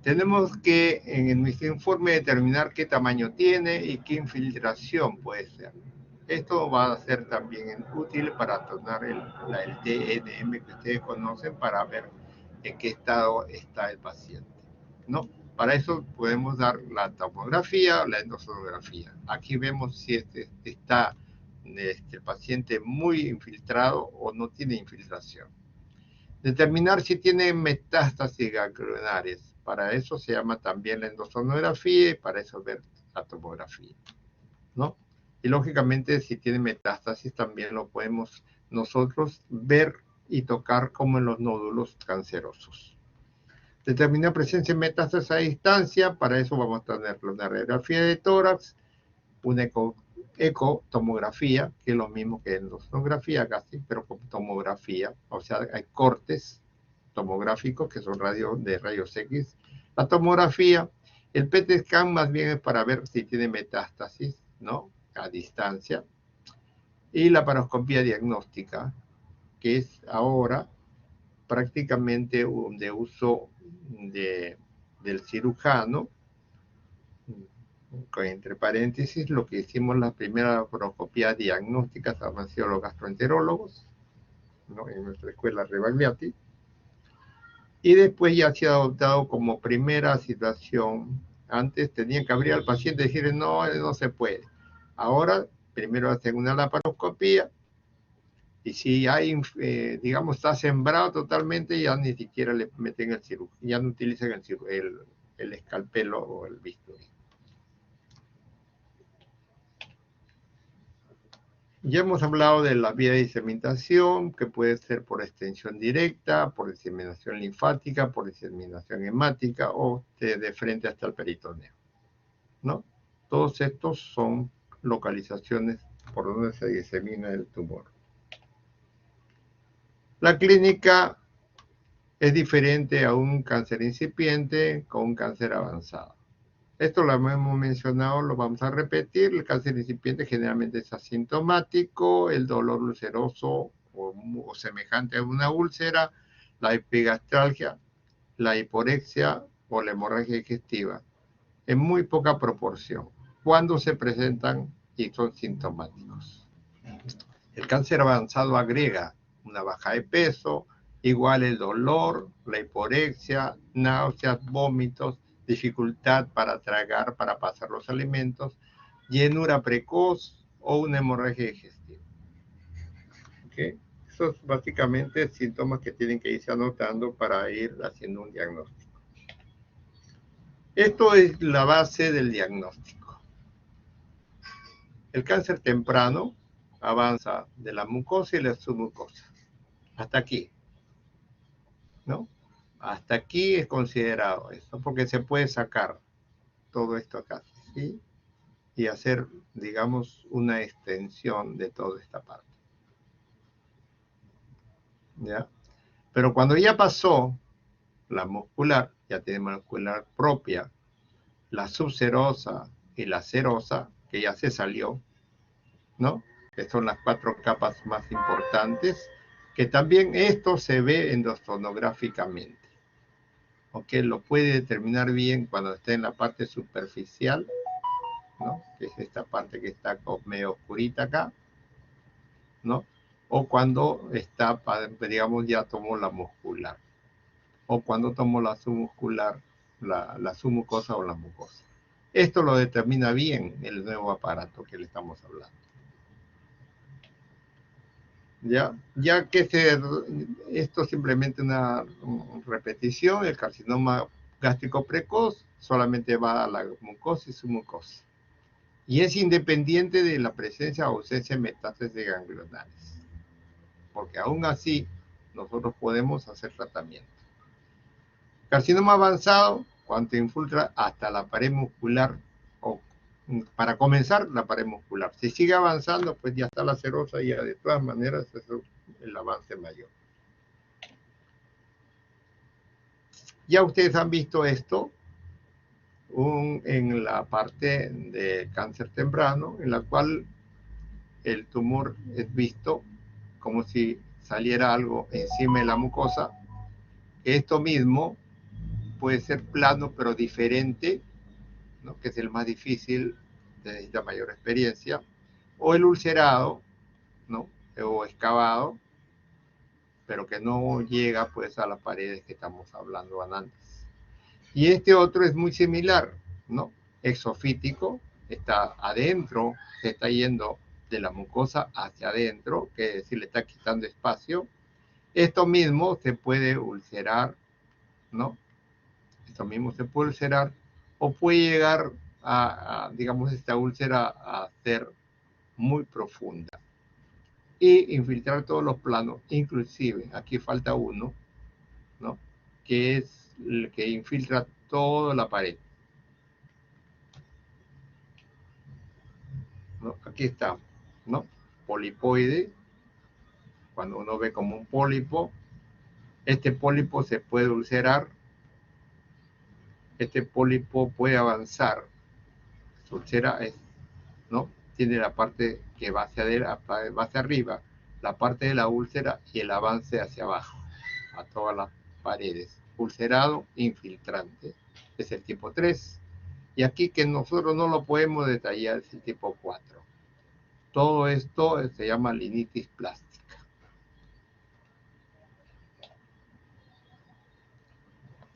Tenemos que en nuestro informe determinar qué tamaño tiene y qué infiltración puede ser. Esto va a ser también útil para tomar el TNM que ustedes conocen para ver en qué estado está el paciente, ¿no? Para eso podemos dar la tomografía o la endosonografía. Aquí vemos si está el paciente muy infiltrado o no tiene infiltración. Determinar si tiene metástasis ganglionares. Para eso se llama también la endosonografía y para eso ver la tomografía, ¿no? Y lógicamente si tiene metástasis también lo podemos nosotros ver y tocar como en los nódulos cancerosos. Determinar presencia de metástasis a distancia, para eso vamos a tener una radiografía de tórax, una ecotomografía, que es lo mismo que endosonografía casi, pero con tomografía, o sea, hay cortes tomográficos que son de rayos X. La tomografía, el PET scan más bien es para ver si tiene metástasis, ¿no? A distancia. Y la laparoscopía diagnóstica, que es ahora prácticamente de uso del cirujano, entre paréntesis, lo que hicimos la primera laparoscopía diagnóstica han sido los gastroenterólogos, ¿no? En nuestra escuela Rebagliati, y después ya se ha adoptado como primera situación. Antes tenían que abrir al paciente y decirle no, no se puede. Ahora primero hacen una laparoscopía y si hay, digamos, está sembrado totalmente, ya ni siquiera le meten el cirujano, ya no utilizan el escalpelo o el bisturí. Ya hemos hablado de la vía de diseminación, que puede ser por extensión directa, por diseminación linfática, por diseminación hemática o de frente hasta el peritoneo, ¿no? Todos estos son localizaciones por donde se disemina el tumor. La clínica es diferente a un cáncer incipiente con un cáncer avanzado. Esto lo hemos mencionado, lo vamos a repetir. El cáncer incipiente generalmente es asintomático, el dolor ulceroso o semejante a una úlcera, la epigastralgia, la hiporexia o la hemorragia digestiva, en muy poca proporción, cuando se presentan y son sintomáticos. El cáncer avanzado agrega una baja de peso, igual el dolor, la hiporexia, náuseas, vómitos, dificultad para tragar, para pasar los alimentos, llenura precoz o una hemorragia digestiva. ¿Okay? Esos básicamente síntomas que tienen que irse anotando para ir haciendo un diagnóstico. Esto es la base del diagnóstico. El cáncer temprano avanza de la mucosa y la submucosa. Hasta aquí, ¿no? Hasta aquí es considerado esto, porque se puede sacar todo esto acá, ¿sí? Y hacer, digamos, una extensión de toda esta parte. ¿Ya? Pero cuando ya pasó la muscular, ya tiene muscular propia, la subserosa y la serosa, que ya se salió, ¿no? Que son las 4 capas más importantes, que también esto se ve endosonográficamente. ¿Ok? Lo puede determinar bien cuando esté en la parte superficial, ¿no? Que es esta parte que está medio oscurita acá, ¿no? O cuando está, digamos, ya tomó la muscular. O cuando tomó la submuscular, la submucosa o la mucosa. Esto lo determina bien el nuevo aparato que le estamos hablando. Ya que esto es simplemente una repetición, el carcinoma gástrico precoz solamente va a la mucosa y submucosa. Y es independiente de la presencia o ausencia de metástasis ganglionares. Porque aún así, nosotros podemos hacer tratamiento. Carcinoma avanzado, cuando infiltra hasta la pared muscular, o para comenzar, la pared muscular. Si sigue avanzando, pues ya está la serosa y ya de todas maneras es el avance mayor. Ya ustedes han visto esto en la parte de cáncer temprano, en la cual el tumor es visto como si saliera algo encima de la mucosa. Esto mismo puede ser plano pero diferente, ¿no? Que es el más difícil, necesita mayor experiencia, o el ulcerado, ¿no? O excavado, pero que no llega pues a las paredes que estamos hablando antes. Y este otro es muy similar, ¿no? Exofítico, está adentro, se está yendo de la mucosa hacia adentro, que es decir, le está quitando espacio. Esto mismo se puede ulcerar, ¿no? Esto mismo se puede ulcerar o puede llegar digamos, esta úlcera a ser muy profunda y infiltrar todos los planos, inclusive, aquí falta uno, ¿no? Que es el que infiltra toda la pared. ¿No? Aquí está, ¿no? Polipoide, cuando uno ve como un pólipo, este pólipo se puede ulcerar, este pólipo puede avanzar, su úlcera es, ¿no? Tiene la parte que va hacia arriba, la parte de la úlcera y el avance hacia abajo, a todas las paredes. Ulcerado infiltrante, es el tipo 3. Y aquí que nosotros no lo podemos detallar, es el tipo 4. Todo esto se llama linitis plástica.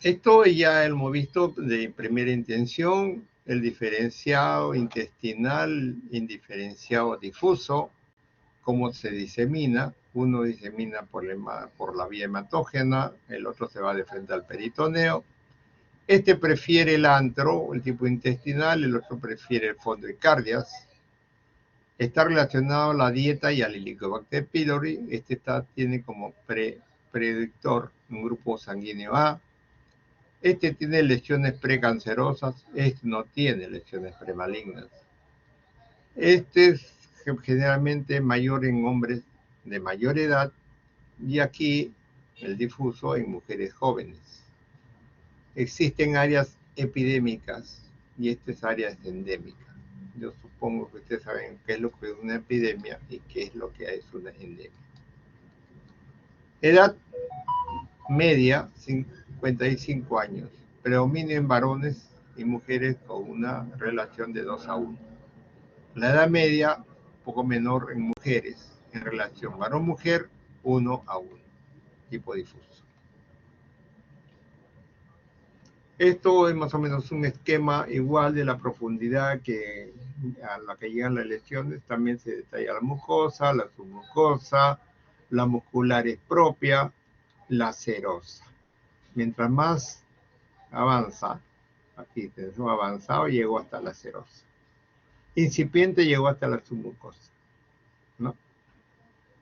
Esto ya hemos visto de primera intención, el diferenciado intestinal, indiferenciado difuso, cómo se disemina. Uno disemina por la vía hematógena, el otro se va de frente al peritoneo. Este prefiere el antro, el tipo intestinal, el otro prefiere el fondo de cardias. Está relacionado a la dieta y al Helicobacter pylori. Este tiene como predictor un grupo sanguíneo A. Este tiene lesiones precancerosas, este no tiene lesiones premalignas. Este generalmente mayor en hombres de mayor edad y aquí el difuso en mujeres jóvenes. Existen áreas epidémicas y esta es área endémica. Yo supongo que ustedes saben qué es lo que es una epidemia y qué es lo que es una endemia. Edad media, 55 años. Predominio en varones y mujeres con una relación de 2:1. La edad media, poco menor en mujeres, en relación varón-mujer, 1:1, tipo difuso. Esto es más o menos un esquema igual de la profundidad que a la que llegan las lesiones. También se detalla la mucosa, la submucosa, la muscular es propia, la serosa. Mientras más avanza, aquí tenemos avanzado, llegó hasta la serosa. Incipiente llegó hasta la submucosa, ¿no?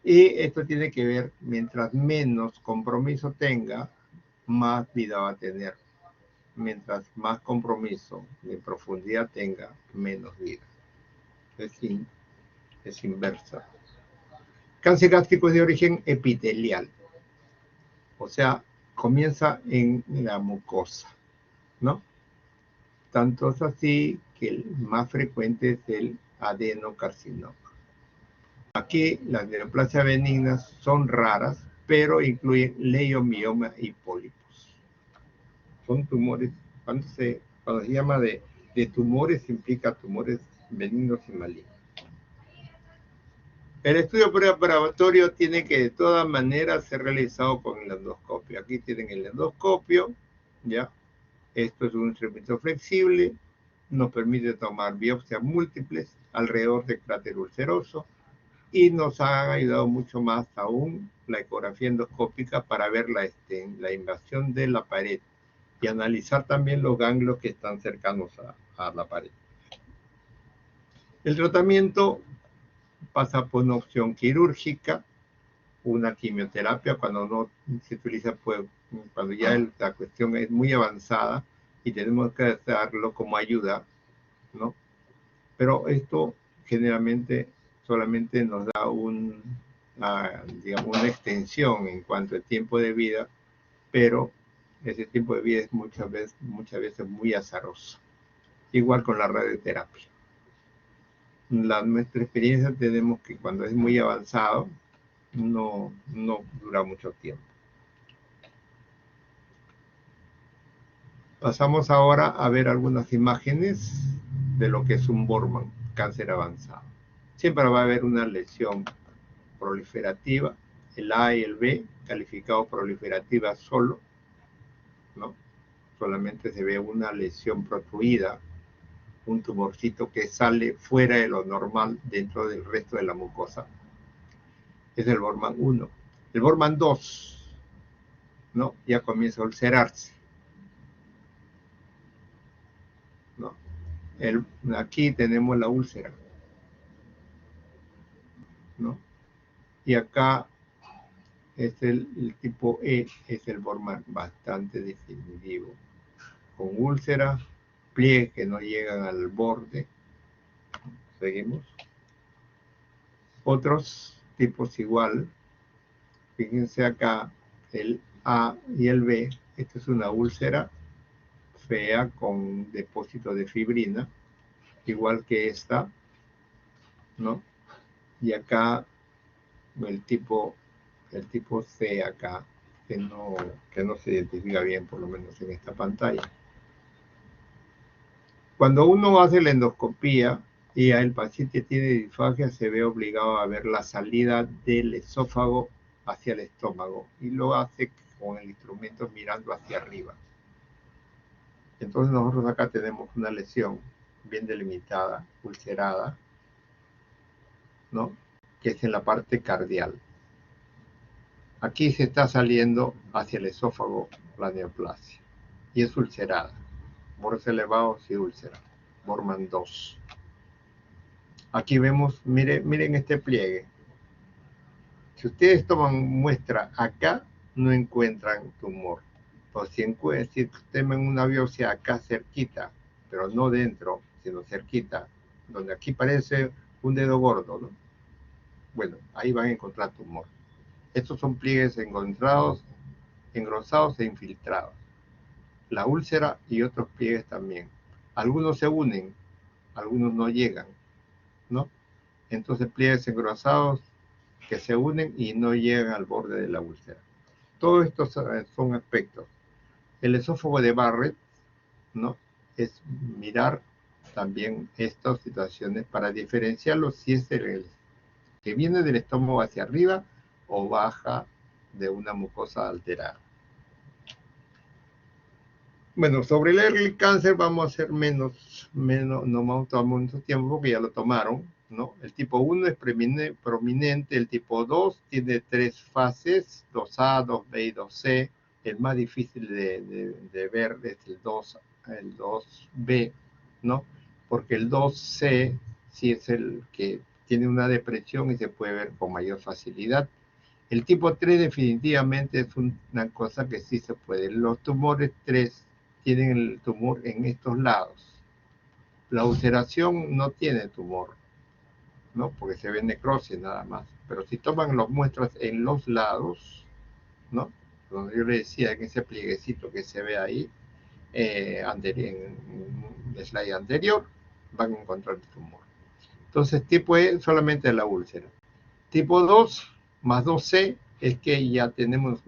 Y esto tiene que ver, mientras menos compromiso tenga, más vida va a tener. Mientras más compromiso de profundidad tenga, menos vida. Es inversa. Cáncer gástrico es de origen epitelial. O sea, comienza en la mucosa, ¿no? Tanto es así que el más frecuente es el adenocarcinoma. Aquí las neoplasias benignas son raras, pero incluyen leiomioma y pólipos. Son tumores, cuando se llama de tumores, implica tumores benignos y malignos. El estudio preoperatorio tiene que de todas maneras ser realizado con el endoscopio. Aquí tienen el endoscopio, ¿ya? Esto es un instrumento flexible, nos permite tomar biopsias múltiples alrededor del cráter ulceroso y nos ha ayudado mucho más aún la ecografía endoscópica para ver la invasión de la pared y analizar también los ganglios que están cercanos a la pared. El tratamiento pasa por una opción quirúrgica, una quimioterapia cuando no se utiliza, pues, cuando ya la cuestión es muy avanzada y tenemos que darlo como ayuda, ¿no? Pero esto generalmente solamente nos da digamos, una extensión en cuanto al tiempo de vida, pero ese tiempo de vida es muchas veces muy azaroso. Igual con la radioterapia. Nuestra experiencia tenemos que cuando es muy avanzado, no dura mucho tiempo. Pasamos ahora a ver algunas imágenes de lo que es un Bormann, cáncer avanzado. Siempre va a haber una lesión proliferativa, el A y el B, calificado proliferativa solo, ¿no? Solamente se ve una lesión protruida, un tumorcito que sale fuera de lo normal dentro del resto de la mucosa. Es el Bormann 1. El Bormann 2, ¿no? Ya comienza a ulcerarse, ¿no? Aquí tenemos la úlcera, ¿no? Y acá es el tipo E, es el Bormann bastante definitivo, con úlcera, pliegues que no llegan al borde. Seguimos. Otros tipos igual. Fíjense acá, el A y el B. Esta es una úlcera fea con depósito de fibrina, igual que esta, ¿no? Y acá el tipo C acá, que no se identifica bien, por lo menos en esta pantalla. Cuando uno hace la endoscopía y el paciente tiene disfagia, se ve obligado a ver la salida del esófago hacia el estómago y lo hace con el instrumento mirando hacia arriba. Entonces nosotros acá tenemos una lesión bien delimitada, ulcerada, ¿no? Que es en la parte cardial. Aquí se está saliendo hacia el esófago la neoplasia y es ulcerada. Bordes elevados y úlcera. Bormann 2. Aquí vemos, miren este pliegue. Si ustedes toman muestra acá, no encuentran tumor. O si toman una biopsia acá cerquita, pero no dentro, sino cerquita, donde aquí parece un dedo gordo, ¿no? Bueno, ahí van a encontrar tumor. Estos son pliegues encontrados, engrosados e infiltrados. La úlcera y otros pliegues también. Algunos se unen, algunos no llegan, ¿no? Entonces pliegues engrosados que se unen y no llegan al borde de la úlcera. Todos estos son aspectos. El esófago de Barrett, ¿no? Es mirar también estas situaciones para diferenciarlo si es el que viene del estómago hacia arriba o baja de una mucosa alterada. Bueno, sobre el early cáncer vamos a hacer menos, no vamos a tomar mucho tiempo porque ya lo tomaron, ¿no? El tipo 1 es prominente, el tipo 2 tiene 3 fases, 2A, 2B y 2C. El más difícil de ver es el 2B, ¿no? Porque el 2C sí es el que tiene una depresión y se puede ver con mayor facilidad. El tipo 3 definitivamente es una cosa que sí se puede. Los tumores 3 tienen el tumor en estos lados. La ulceración no tiene tumor, ¿no? Porque se ve necrosis nada más. Pero si toman las muestras en los lados, ¿no? Donde yo le decía, en ese plieguecito que se ve ahí, en el slide anterior, van a encontrar el tumor. Entonces, tipo E solamente la úlcera. Tipo 2 más 2C es que ya tenemos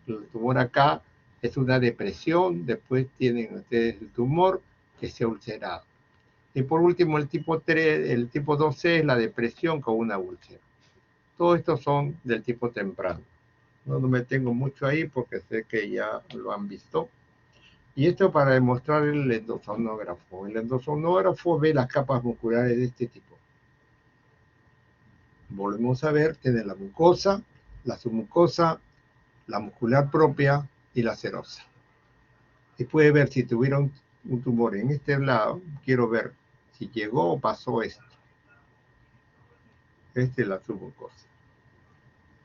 el tumor acá, es una depresión, después tienen ustedes el tumor que se ha ulcerado. Y por último, el tipo 2C es la depresión con una úlcera. Todos estos son del tipo temprano. No me tengo mucho ahí porque sé que ya lo han visto. Y esto para demostrar el endosonógrafo. El endosonógrafo ve las capas musculares de este tipo. Volvemos a ver, tiene la mucosa, la submucosa, la muscular propia y la serosa. Y puede ver si tuviera un tumor en este lado, quiero ver si llegó o pasó esto. Esta es la submucosa.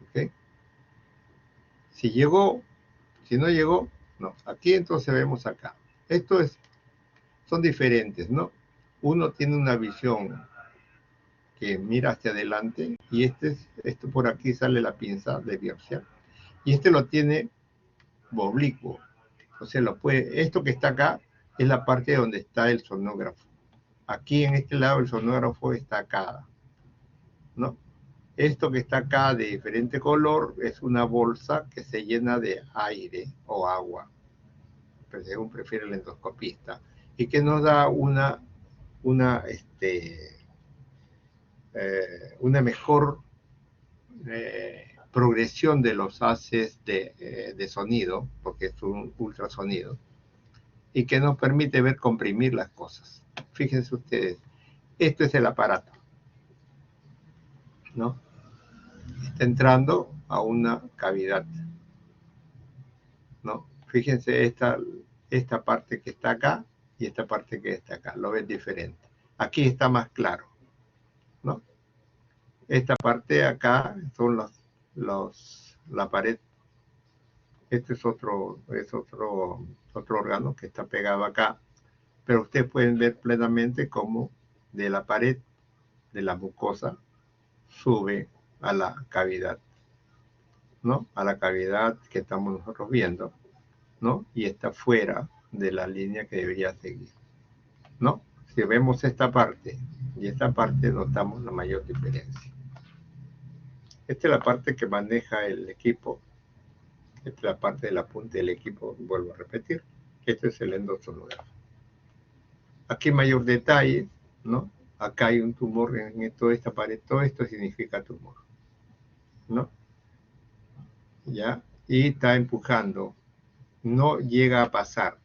¿Okay? Si llegó, si no llegó, no. Aquí entonces vemos acá. Son diferentes, ¿no? Uno tiene una visión que mira hacia adelante y esto por aquí sale la pinza de biopsia. Y este lo tiene oblicuo. O sea, esto que está acá es la parte donde está el sonógrafo. Aquí en este lado el sonógrafo está acá, ¿no? Esto que está acá de diferente color es una bolsa que se llena de aire o agua, según prefiere el endoscopista, y que nos da una mejor progresión de los haces de sonido, porque es un ultrasonido, y que nos permite ver comprimir las cosas. Fíjense ustedes, esto es el aparato, ¿no? Está entrando a una cavidad, ¿no? Fíjense esta parte que está acá y esta parte que está acá, lo ven diferente. Aquí está más claro, ¿no? Esta parte de acá son la pared. Este es otro órgano que está pegado acá, pero ustedes pueden ver plenamente cómo de la pared de la mucosa sube a la cavidad, ¿no? A la cavidad que estamos nosotros viendo, ¿no? Y está fuera de la línea que debería seguir, ¿no? Si vemos esta parte y esta parte, notamos la mayor diferencia. Esta es la parte que maneja el equipo. Esta es la parte de la punta del equipo, vuelvo a repetir. Este es el endosonógrafo. Aquí mayor detalle, ¿no? Acá hay un tumor en toda esta pared. Todo esto significa tumor, ¿no? ¿Ya? Y está empujando. No llega a pasar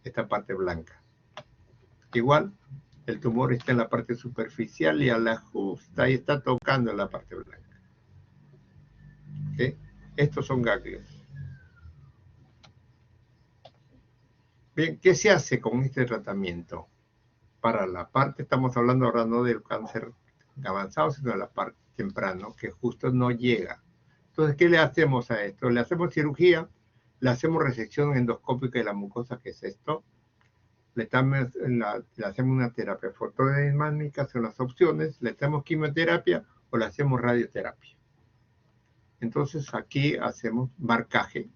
esta parte blanca. Igual, el tumor está en la parte superficial y a la justa y está tocando en la parte blanca. ¿Okay? Estos son ganglios. Bien, ¿qué se hace con este tratamiento? Para la parte, estamos hablando ahora no del cáncer avanzado, sino de la parte temprano, que justo no llega. Entonces, ¿qué le hacemos a esto? Le hacemos cirugía, le hacemos resección endoscópica de la mucosa, que es esto, le hacemos una terapia fotodinámica, son las opciones, le hacemos quimioterapia o le hacemos radioterapia. Entonces aquí hacemos marcaje,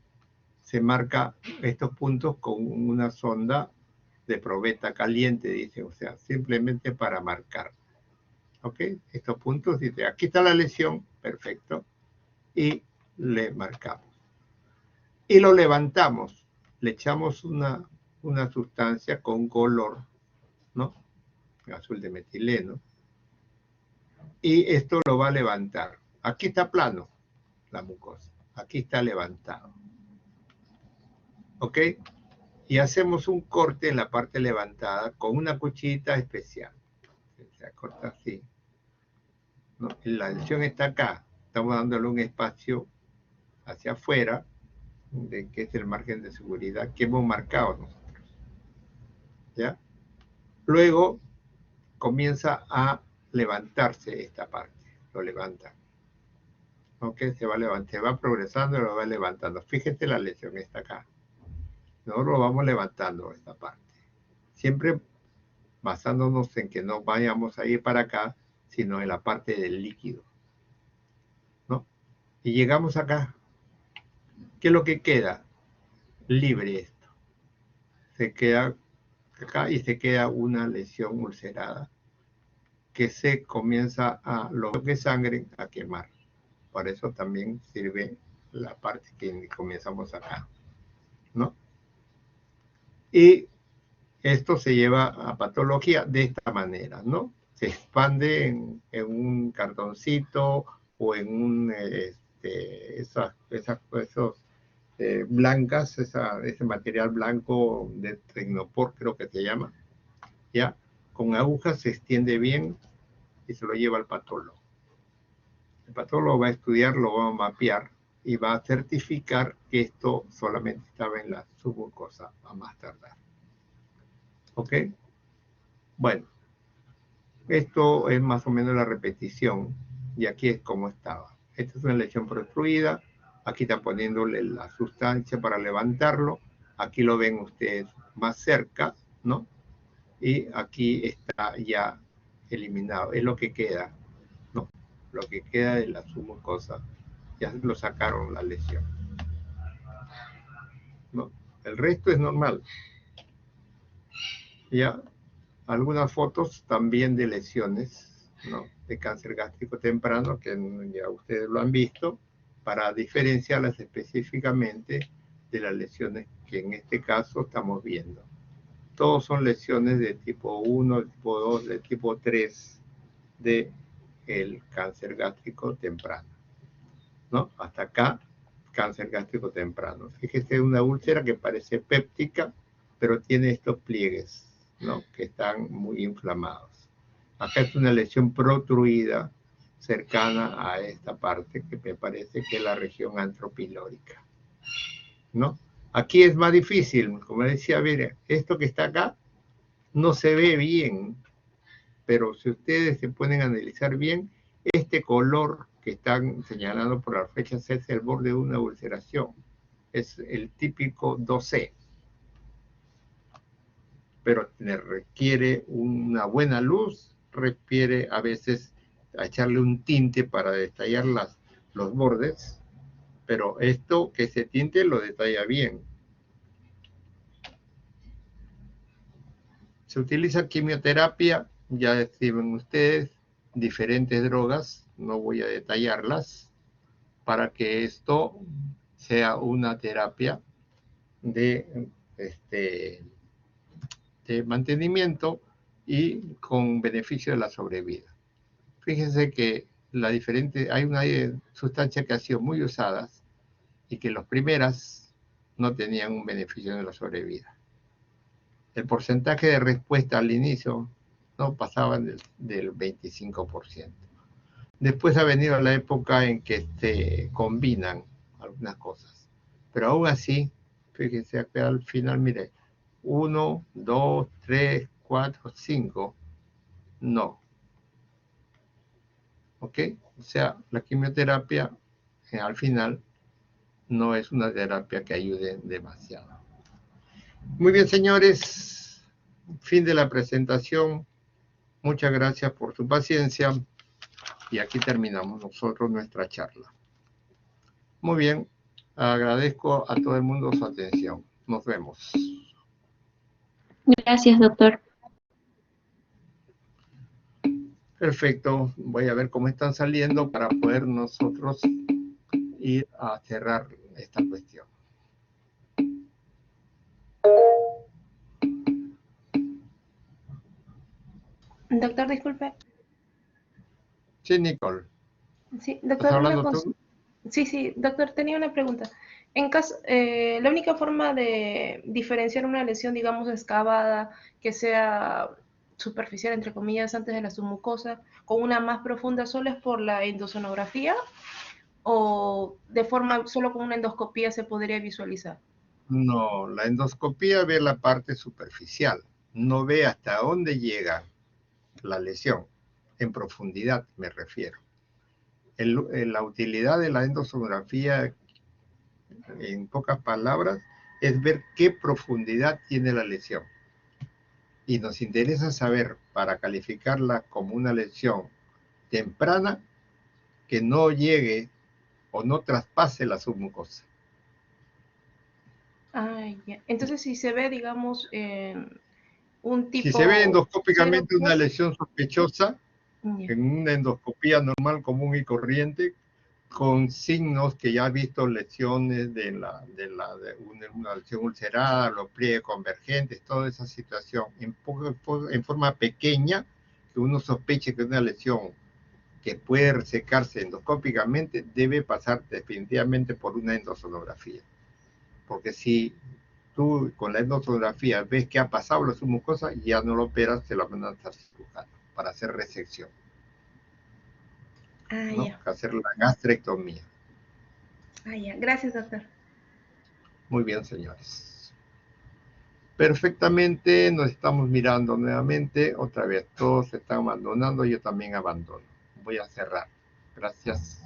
se marca estos puntos con una sonda de probeta caliente, dice, o sea, simplemente para marcar. ¿Ok? Estos puntos, dice, aquí está la lesión, perfecto, y le marcamos. Y lo levantamos, le echamos una sustancia con color, ¿no? Azul de metileno, y esto lo va a levantar. Aquí está plano la mucosa, aquí está levantado. ¿Ok? Y hacemos un corte en la parte levantada con una cuchillita especial. Se corta así. ¿No? La lesión está acá. Estamos dándole un espacio hacia afuera, que es el margen de seguridad que hemos marcado nosotros. ¿Ya? Luego comienza a levantarse esta parte. Lo levanta. ¿Ok? Se va progresando y lo va levantando. Fíjate, la lesión está acá. Nosotros lo vamos levantando esta parte. Siempre basándonos en que no vayamos a ir para acá, sino en la parte del líquido, ¿no? Y llegamos acá. ¿Qué es lo que queda? Libre esto. Se queda acá y se queda una lesión ulcerada que se comienza a, lo que sangre, a quemar. Por eso también sirve la parte que comenzamos acá, ¿no? Y esto se lleva a patología de esta manera, ¿no? Se expande en un cartoncito o en un, esos blancas, ese material blanco de Tecnopor, creo que se llama, ¿ya? Con agujas se extiende bien y se lo lleva al patólogo. El patólogo va a estudiar, lo va a mapear y va a certificar que esto solamente estaba en la submucosa a más tardar. ¿Ok? Bueno, esto es más o menos la repetición y aquí es como estaba. Esta es una lesión protruida, aquí está poniéndole la sustancia para levantarlo, aquí lo ven ustedes más cerca, ¿no? Y aquí está ya eliminado, es lo que queda, ¿no? Lo que queda de la submucosa, ya lo sacaron la lesión, ¿no? El resto es normal. Ya, algunas fotos también de lesiones, ¿no? De cáncer gástrico temprano, que ya ustedes lo han visto, para diferenciarlas específicamente de las lesiones que en este caso estamos viendo. Todos son lesiones de tipo 1, de tipo 2, de tipo 3 de el cáncer gástrico temprano, ¿no? Hasta acá, cáncer gástrico temprano. Fíjese, una úlcera que parece péptica, pero tiene estos pliegues, ¿no? Que están muy inflamados. Acá es una lesión protruida cercana a esta parte que me parece que es la región antropilórica, ¿no? Aquí es más difícil, como decía, mire, esto que está acá no se ve bien, pero si ustedes se pueden analizar bien, este color que están señalando por las flechas es el borde de una ulceración, es el típico 2C, pero le requiere una buena luz, requiere a veces echarle un tinte para detallar los bordes, pero esto que ese tinte lo detalla bien. Se utiliza quimioterapia, ya describen ustedes, diferentes drogas, no voy a detallarlas, para que esto sea una terapia de, de mantenimiento y con beneficio de la sobrevida. Fíjense que hay una sustancia que ha sido muy usada y que las primeras no tenían un beneficio de la sobrevida. El porcentaje de respuesta al inicio no pasaba del 25%. Después ha venido la época en que se combinan algunas cosas. Pero aún así, fíjense acá al final, mire, 1, 2, 3, 4, 5, no. ¿Ok? O sea, la quimioterapia al final no es una terapia que ayude demasiado. Muy bien, señores. fin de la presentación. Muchas gracias por su paciencia y aquí terminamos nosotros nuestra charla. Muy bien, agradezco a todo el mundo su atención. Nos vemos. Gracias, doctor. Perfecto, voy a ver cómo están saliendo para poder nosotros ir a cerrar esta cuestión. Doctor, disculpe. Sí, Nicole. Sí, ¿Estás doctor, una hablando cosa. tú? Sí, doctor, tenía una pregunta. En caso, la única forma de diferenciar una lesión, digamos, excavada, que sea superficial, entre comillas, antes de la submucosa, con una más profunda, ¿solo es por la endosonografía o de forma, solo con una endoscopía se podría visualizar? No, la endoscopía ve la parte superficial, no ve hasta dónde llega la lesión, en profundidad me refiero. La utilidad de la endosonografía, en pocas palabras, es ver qué profundidad tiene la lesión. Y nos interesa saber, para calificarla como una lesión temprana, que no llegue o no traspase la submucosa. Ah, ya. Entonces, si se ve, digamos, un Si se ve tipo cero endoscópicamente una plus, lesión sospechosa, ya. en una endoscopía normal, común y corriente, con signos que ya ha visto lesiones de una lesión ulcerada, los pliegues convergentes, toda esa situación, en forma pequeña, que uno sospeche que es una lesión que puede resecarse endoscópicamente, debe pasar definitivamente por una endosonografía. Porque si tú con la endosonografía ves que ha pasado la submucosa, ya no lo operas, te lo mandas al cirujano para hacer resección. Ah, ¿No? ya. Hacer la gastrectomía. Ah, ya. Gracias, doctor. Muy bien, señores. Perfectamente, nos estamos mirando nuevamente. Otra vez, todos se están abandonando, yo también abandono. Voy a cerrar. Gracias.